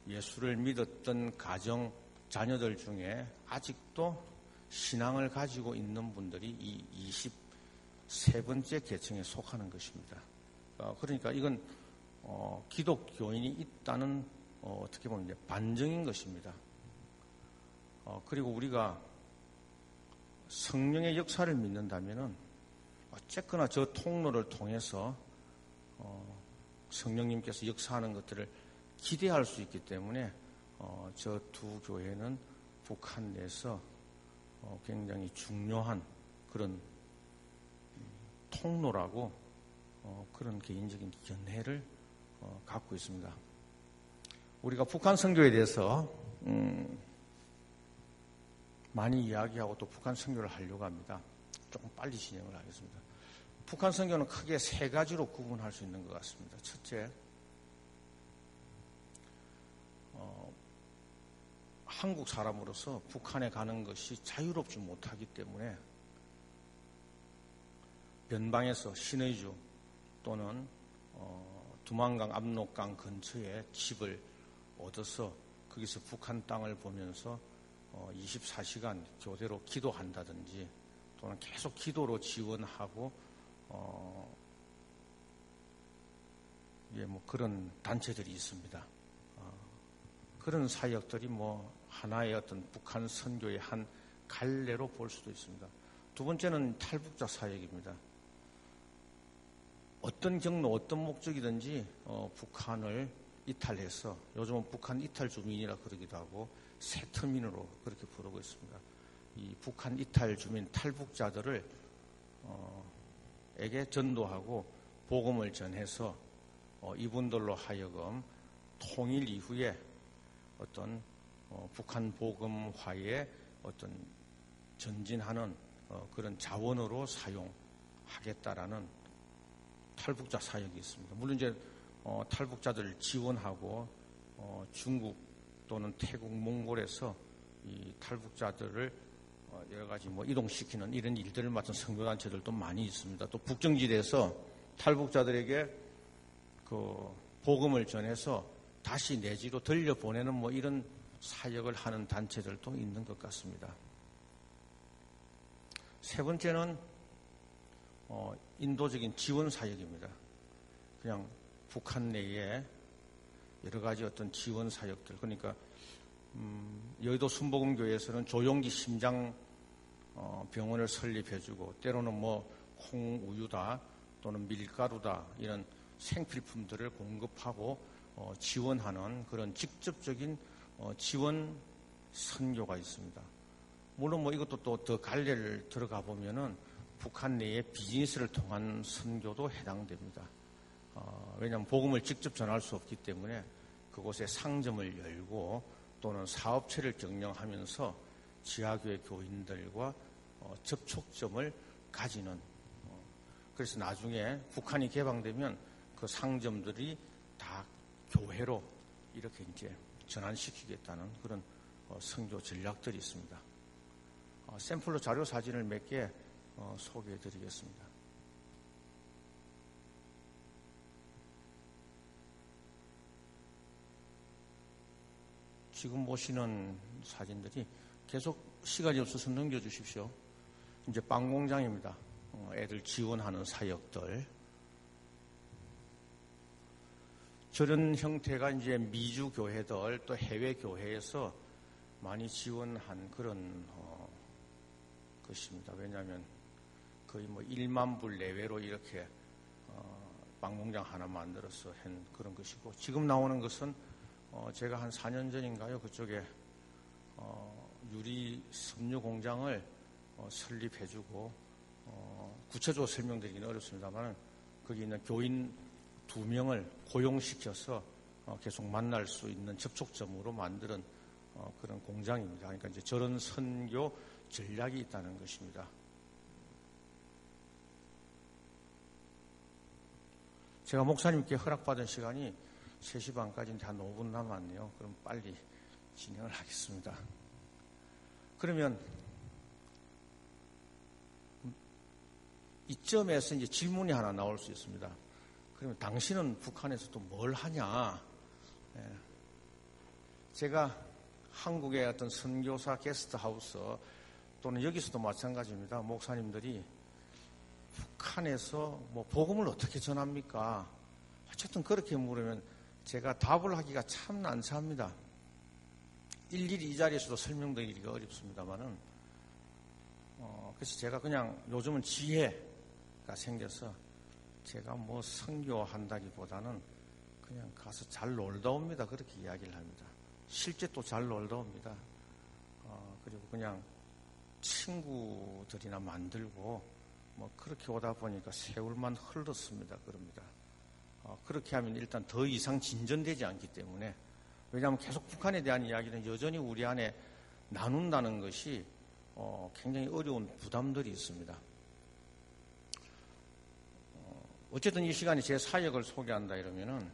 예수를 믿었던 가정, 자녀들 중에 아직도 신앙을 가지고 있는 분들이 이 23번째 계층에 속하는 것입니다. 그러니까 이건 기독교인이 있다는 어떻게 보면 이제 반증인 것입니다. 그리고 우리가 성령의 역사를 믿는다면은 어쨌거나 저 통로를 통해서 성령님께서 역사하는 것들을 기대할 수 있기 때문에 저 두 교회는 북한 내에서 굉장히 중요한 그런 통로라고 그런 개인적인 연회를 갖고 있습니다. 우리가 북한 선교에 대해서 많이 이야기하고 또 북한 선교를 하려고 합니다. 조금 빨리 진행을 하겠습니다. 북한 선교는 크게 세 가지로 구분할 수 있는 것 같습니다. 첫째, 한국 사람으로서 북한에 가는 것이 자유롭지 못하기 때문에 변방에서 신의주 또는 두만강, 압록강 근처에 집을 얻어서 거기서 북한 땅을 보면서 24시간 교대로 기도한다든지 또는 계속 기도로 지원하고 그런 단체들이 있습니다. 그런 사역들이 하나의 어떤 북한 선교의 한 갈래로 볼 수도 있습니다. 두 번째는 탈북자 사역입니다. 어떤 경로, 어떤 목적이든지 북한을 이탈해서 요즘은 북한 이탈 주민이라 그러기도 하고 세터민으로 그렇게 부르고 있습니다. 이 북한 이탈 주민 탈북자들을 에게 전도하고 복음을 전해서 이분들로 하여금 통일 이후에 어떤 북한 복음화에 어떤 전진하는 그런 자원으로 사용하겠다라는 탈북자 사역이 있습니다. 물론 이제 탈북자들을 지원하고 중국 또는 태국, 몽골에서 이 탈북자들을 여러 가지 이동시키는 이런 일들을 맡은 선교단체들도 많이 있습니다. 또 북정지대에서 탈북자들에게 그 복음을 전해서 다시 내지로 들려보내는 이런 사역을 하는 단체들도 있는 것 같습니다. 세 번째는 인도적인 지원 사역입니다. 그냥 북한 내에 여러 가지 어떤 지원 사역들, 그러니까 여의도 순복음교회에서는 조용기 심장 병원을 설립해주고 때로는 콩우유다 또는 밀가루다 이런 생필품들을 공급하고 지원하는 그런 직접적인 지원 선교가 있습니다. 물론 이것도 또 더 갈래를 들어가 보면은 북한 내에 비즈니스를 통한 선교도 해당됩니다. 왜냐하면 복음을 직접 전할 수 없기 때문에 그곳에 상점을 열고 또는 사업체를 경영하면서 지하교회 교인들과 접촉점을 가지는 그래서 나중에 북한이 개방되면 그 상점들이 다 교회로 이렇게 이제 전환시키겠다는 그런 선교 전략들이 있습니다. 샘플로 자료 사진을 몇 개 소개해 드리겠습니다. 지금 보시는 사진들이 계속 시간이 없어서 넘겨주십시오. 이제 빵 공장입니다. 애들 지원하는 사역들. 저런 형태가 이제 미주 교회들 또 해외 교회에서 많이 지원한 그런 것입니다. 왜냐하면 거의 1만 불 내외로 이렇게 빵 공장 하나 만들어서 한 그런 것이고 지금 나오는 것은 제가 한 4년 전인가요? 그쪽에 유리 섬유 공장을 설립해주고 구체적으로 설명드리기는 어렵습니다만 거기 있는 교인 2명을 고용시켜서 계속 만날 수 있는 접촉점으로 만드는 그런 공장입니다. 그러니까 이제 저런 선교 전략이 있다는 것입니다. 제가 목사님께 허락받은 시간이 3시 반까지인데 한 5분 남았네요. 그럼 빨리 진행을 하겠습니다. 그러면 이점에서 이제 질문이 하나 나올 수 있습니다. 그러면 당신은 북한에서 또 뭘 하냐? 제가 한국의 어떤 선교사 게스트하우스 또는 여기서도 마찬가지입니다. 목사님들이 북한에서 뭐 복음을 어떻게 전합니까? 어쨌든 그렇게 물으면 제가 답을 하기가 참 난처합니다. 일일이 이 자리에서도 설명드리기가 어렵습니다만은 그래서 제가 그냥 요즘은 지혜가 생겨서 제가 뭐 선교한다기보다는 그냥 가서 잘 놀다 옵니다. 그렇게 이야기를 합니다. 실제 또 잘 놀다 옵니다. 그리고 그냥 친구들이나 만들고 뭐 그렇게 오다 보니까 세월만 흘렀습니다. 그럽니다. 그렇게 하면 일단 더 이상 진전되지 않기 때문에, 왜냐하면 계속 북한에 대한 이야기는 여전히 우리 안에 나눈다는 것이 굉장히 어려운 부담들이 있습니다. 어쨌든 이 시간에 제 사역을 소개한다 이러면은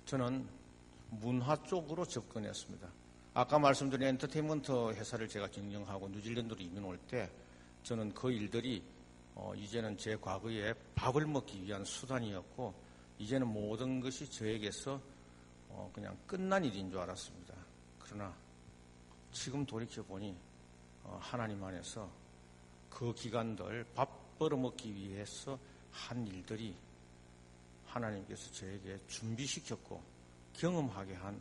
저는 문화 쪽으로 접근했습니다. 아까 말씀드린 엔터테인먼트 회사를 제가 경영하고 뉴질랜드로 이민 올 때 저는 그 일들이 이제는 제 과거에 밥을 먹기 위한 수단이었고 이제는 모든 것이 저에게서 그냥 끝난 일인 줄 알았습니다. 그러나 지금 돌이켜보니 하나님 안에서 그 기간들 밥 벌어먹기 위해서 한 일들이 하나님께서 저에게 준비시켰고 경험하게 한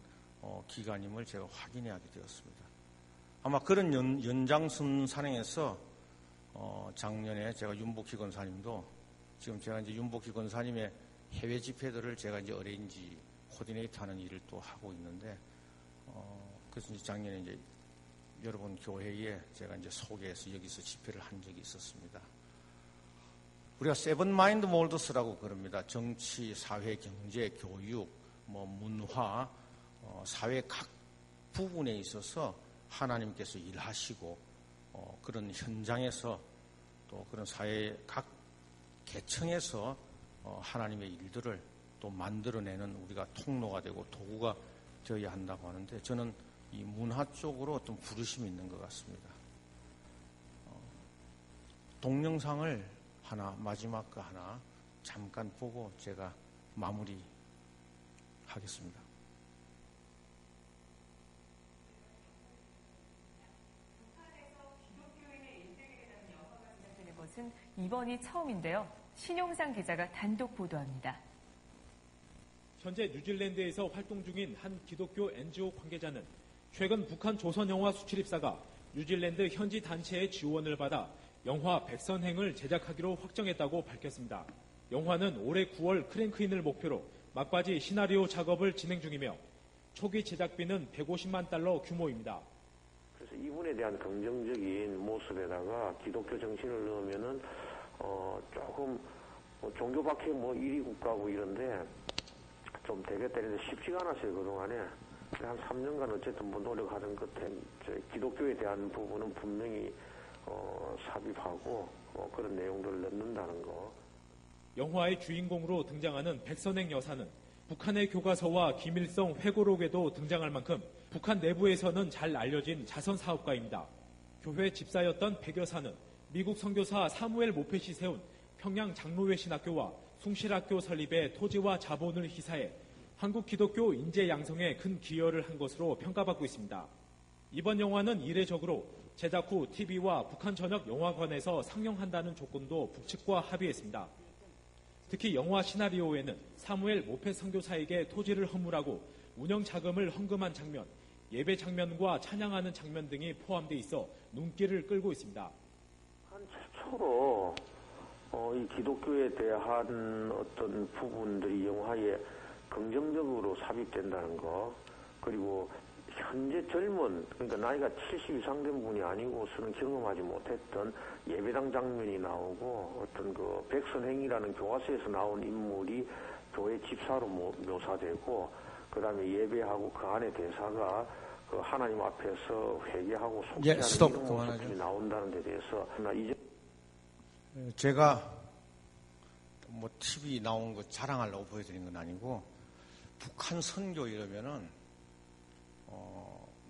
기간임을 제가 확인하게 되었습니다. 아마 그런 연장선상에서 작년에 제가 윤복희 권사님도 지금 제가 이제 윤복희 권사님의 해외 집회들을 제가 이제 어레인지 코디네이터 하는 일을 또 하고 있는데 그래서 이제 작년에 이제 여러분 교회에 제가 이제 소개해서 여기서 집회를 한 적이 있었습니다. 우리가 세븐 마인드 몰드스라고 그럽니다. 정치, 사회, 경제, 교육, 뭐 문화, 사회 각 부분에 있어서 하나님께서 일하시고 그런 현장에서 또 그런 사회 각 계층에서 하나님의 일들을 또 만들어내는 우리가 통로가 되고 도구가 되어야 한다고 하는데 저는 이 문화 쪽으로 어떤 부르심이 있는 것 같습니다. 동영상을 하나, 마지막 거 하나 잠깐 보고 제가 마무리하겠습니다. 것은 이번이 처음인데요. 신용상 기자가 단독 보도합니다. 현재 뉴질랜드에서 활동 중인 한 기독교 NGO 관계자는 최근 북한 조선영화 수출입사가 뉴질랜드 현지 단체의 지원을 받아 영화 백선행을 제작하기로 확정했다고 밝혔습니다. 영화는 올해 9월 크랭크인을 목표로 막바지 시나리오 작업을 진행 중이며 초기 제작비는 150만 달러 규모입니다. 그래서 이분에 대한 긍정적인 모습에다가 기독교 정신을 넣으면은 조금 종교 박해 1위 국가고 이런데 좀 되겠다 했는데 쉽지가 않았어요. 그동안에 한 3년간 어쨌든 노력하던 끝에 기독교에 대한 부분은 분명히 삽입하고 그런 내용들을 넣는다는 거. 영화의 주인공으로 등장하는 백선행 여사는 북한의 교과서와 김일성 회고록에도 등장할 만큼 북한 내부에서는 잘 알려진 자선 사업가입니다. 교회 집사였던 백 여사는 미국 선교사 사무엘 모펫이 세운 평양 장로회 신학교와 숭실학교 설립에 토지와 자본을 희사해 한국 기독교 인재 양성에 큰 기여를 한 것으로 평가받고 있습니다. 이번 영화는 이례적으로 제작 후 TV와 북한 전역 영화관에서 상영한다는 조건도 북측과 합의했습니다. 특히 영화 시나리오에는 사무엘 모펫 선교사에게 토지를 허물하고 운영 자금을 헌금한 장면, 예배 장면과 찬양하는 장면 등이 포함되어 있어 눈길을 끌고 있습니다. 한 최초로 이 기독교에 대한 어떤 부분들이 영화에 긍정적으로 삽입된다는 거, 그리고 현재 젊은, 그러니까 나이가 70 이상 된 분이 아니고서는 경험하지 못했던 예배당 장면이 나오고 어떤 그 백선행이라는 교과서에서 나온 인물이 교회 집사로 묘사되고 그 다음에 예배하고 그 안에 대사가 그 하나님 앞에서 회개하고 속죄하는 이런 모습들이 나온다는 데 대해서 이제 제가 뭐 TV 나온 거 자랑하려고 보여드린 건 아니고 북한 선교 이러면은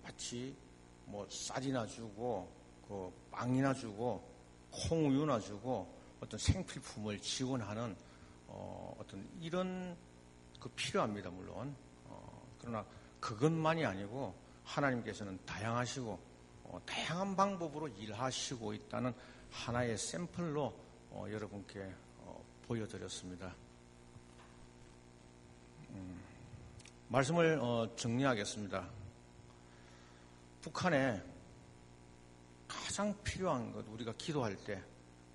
마치 뭐 쌀이나 주고 그 빵이나 주고 콩우유나 주고 어떤 생필품을 지원하는 어떤 이런 그 필요합니다. 물론 그러나 그것만이 아니고 하나님께서는 다양하시고 다양한 방법으로 일하시고 있다는 하나의 샘플로 여러분께 보여드렸습니다. 말씀을 정리하겠습니다. 북한에 가장 필요한 것, 우리가 기도할 때,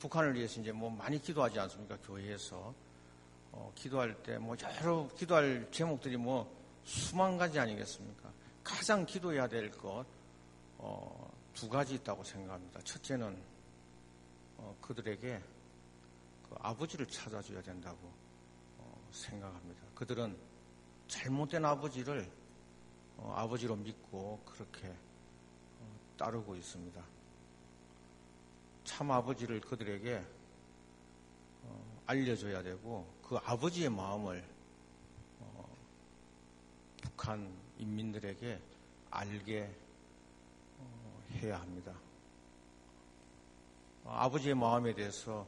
북한을 위해서 이제 뭐 많이 기도하지 않습니까? 교회에서. 기도할 때 뭐 여러 기도할 제목들이 뭐 수만 가지 아니겠습니까? 가장 기도해야 될 것, 두 가지 있다고 생각합니다. 첫째는, 그들에게 그 아버지를 찾아줘야 된다고 생각합니다. 그들은 잘못된 아버지를 아버지로 믿고 그렇게 따르고 있습니다. 참 아버지를 그들에게 알려줘야 되고 그 아버지의 마음을 북한 인민들에게 알게 해야 합니다. 아버지의 마음에 대해서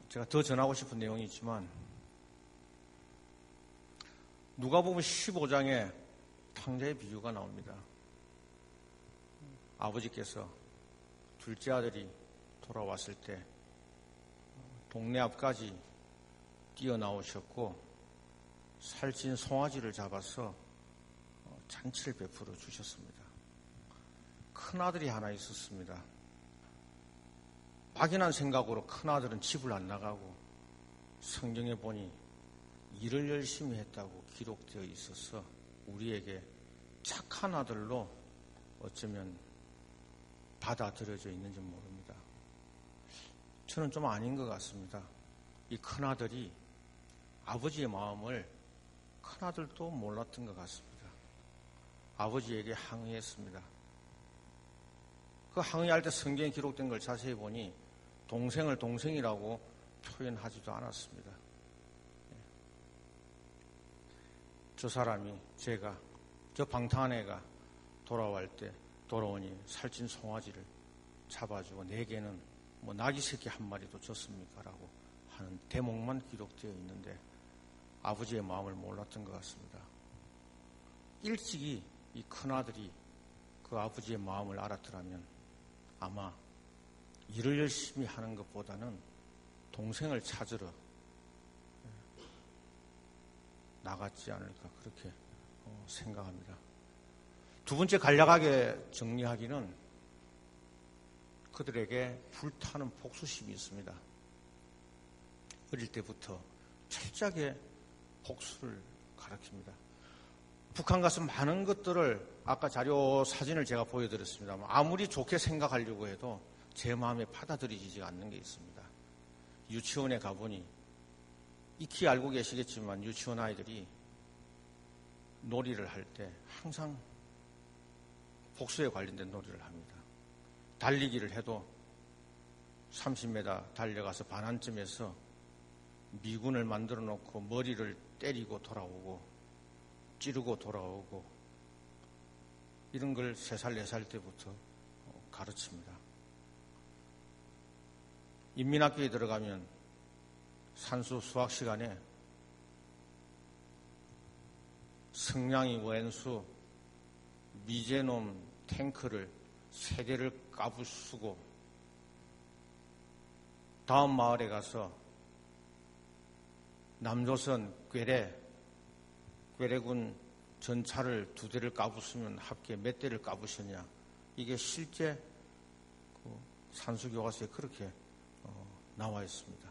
제가 더 전하고 싶은 내용이 있지만 누가복음 15장에 탕자의 비유가 나옵니다. 아버지께서 둘째 아들이 돌아왔을 때 동네 앞까지 뛰어나오셨고 살찐 송아지를 잡아서 잔치를 베풀어 주셨습니다. 큰아들이 하나 있었습니다. 막연한 생각으로 큰아들은 집을 안 나가고 성경에 보니 일을 열심히 했다고 기록되어 있어서 우리에게 착한 아들로 어쩌면 받아들여져 있는지 모릅니다. 저는 좀 아닌 것 같습니다. 이 큰아들이 아버지의 마음을 큰아들도 몰랐던 것 같습니다. 아버지에게 항의했습니다. 그 항의할 때 성경에 기록된 걸 자세히 보니 동생을 동생이라고 표현하지도 않았습니다. 저 사람이 저 방탕한 애가 돌아오니 살찐 송아지를 잡아주고 내게는 뭐 나귀 새끼 한 마리도 줬습니까? 라고 하는 대목만 기록되어 있는데 아버지의 마음을 몰랐던 것 같습니다. 일찍이 이 큰아들이 그 아버지의 마음을 알았더라면 아마 일을 열심히 하는 것보다는 동생을 찾으러 나갔지 않을까 그렇게 생각합니다. 두 번째 간략하게 정리하기는 그들에게 불타는 복수심이 있습니다. 어릴 때부터 철저하게 복수를 가르칩니다. 북한 가서 많은 것들을 아까 자료 사진을 제가 보여드렸습니다만 아무리 좋게 생각하려고 해도 제 마음에 받아들이지 않는 게 있습니다. 유치원에 가보니 익히 알고 계시겠지만 유치원 아이들이 놀이를 할 때 항상 복수에 관련된 놀이를 합니다. 달리기를 해도 30m 달려가서 반환점에서 미군을 만들어 놓고 머리를 때리고 돌아오고 찌르고 돌아오고 이런 걸 3살, 4살 때부터 가르칩니다. 인민학교에 들어가면 산수 수학 시간에 성냥이 왼수 미제놈 탱크를 3대를 까부수고 다음 마을에 가서 남조선 괴뢰군 전차를 2대를 까부수면 합계 몇 대를 까부셨냐. 이게 실제 산수교과서에 그렇게 나와 있습니다.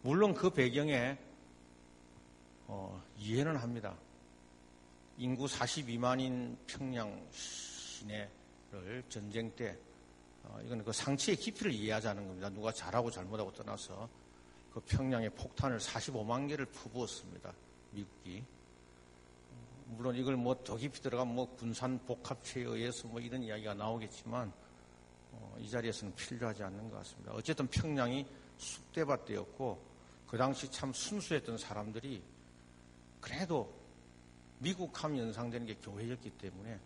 물론 그 배경에 이해는 합니다. 인구 42만인 평양 시내를 전쟁 때 이건 그 상처의 깊이를 이해하자는 겁니다. 누가 잘하고 잘못하고 떠나서 그 평양에 폭탄을 45만 개를 퍼부었습니다. 미국이. 물론 이걸 뭐 더 깊이 들어가면 뭐 군산 복합체에 의해서 뭐 이런 이야기가 나오겠지만 이 자리에서는 필요하지 않는 것 같습니다. 어쨌든 평양이 쑥대밭이었고 그 당시 참 순수했던 사람들이 그래도 미국 하면 연상되는 게 교회였기 때문에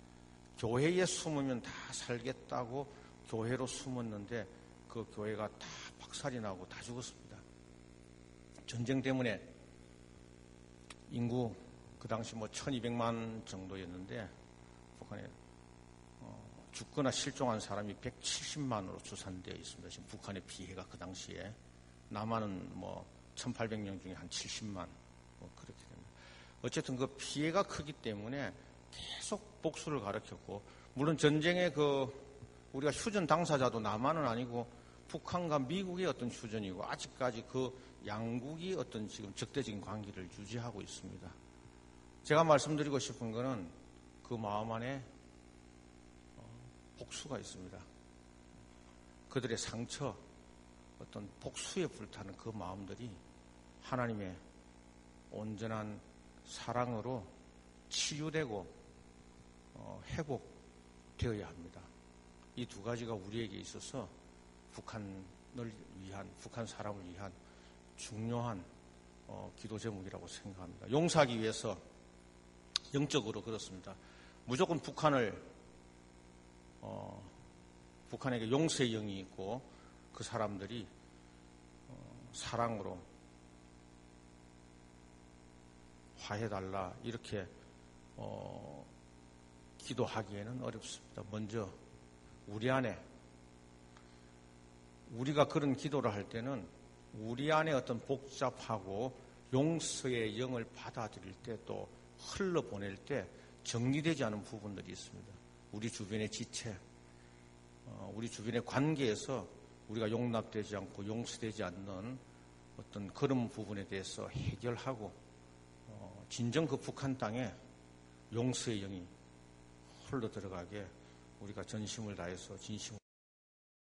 교회에 숨으면 다 살겠다고 교회로 숨었는데 그 교회가 다 박살이 나고 다 죽었습니다. 전쟁 때문에 인구 그 당시 1200만 정도였는데 북한에 죽거나 실종한 사람이 170만으로 추산되어 있습니다. 지금 북한의 피해가 그 당시에 남한은 1800명 중에 한 70만 그렇게 됩니다. 어쨌든 그 피해가 크기 때문에 계속 복수를 가르쳤고, 물론 전쟁에 우리가 휴전 당사자도 남한은 아니고 북한과 미국의 어떤 휴전이고, 아직까지 그 양국이 어떤 지금 적대적인 관계를 유지하고 있습니다. 제가 말씀드리고 싶은 거는 그 마음 안에 복수가 있습니다. 그들의 상처, 어떤 복수에 불타는 그 마음들이 하나님의 온전한 사랑으로 치유되고 회복되어야 합니다. 이 두 가지가 우리에게 있어서 북한을 위한, 북한 사람을 위한 중요한 기도 제목이라고 생각합니다. 용서하기 위해서 영적으로 그렇습니다. 무조건 북한에게 용서의 영이 있고 그 사람들이 사랑으로 화해달라 이렇게 기도하기에는 어렵습니다. 먼저 우리 안에, 우리가 그런 기도를 할 때는 우리 안에 어떤 복잡하고 용서의 영을 받아들일 때, 또 흘러보낼 때 정리되지 않은 부분들이 있습니다. 우리 주변의 지체, 우리 주변의 관계에서 우리가 용납되지 않고 용서되지 않는 어떤 그런 부분에 대해서 해결하고, 진정 그 북한 땅에 용서의 영이 흘러 들어가게 우리가 전심을 다해서 진심을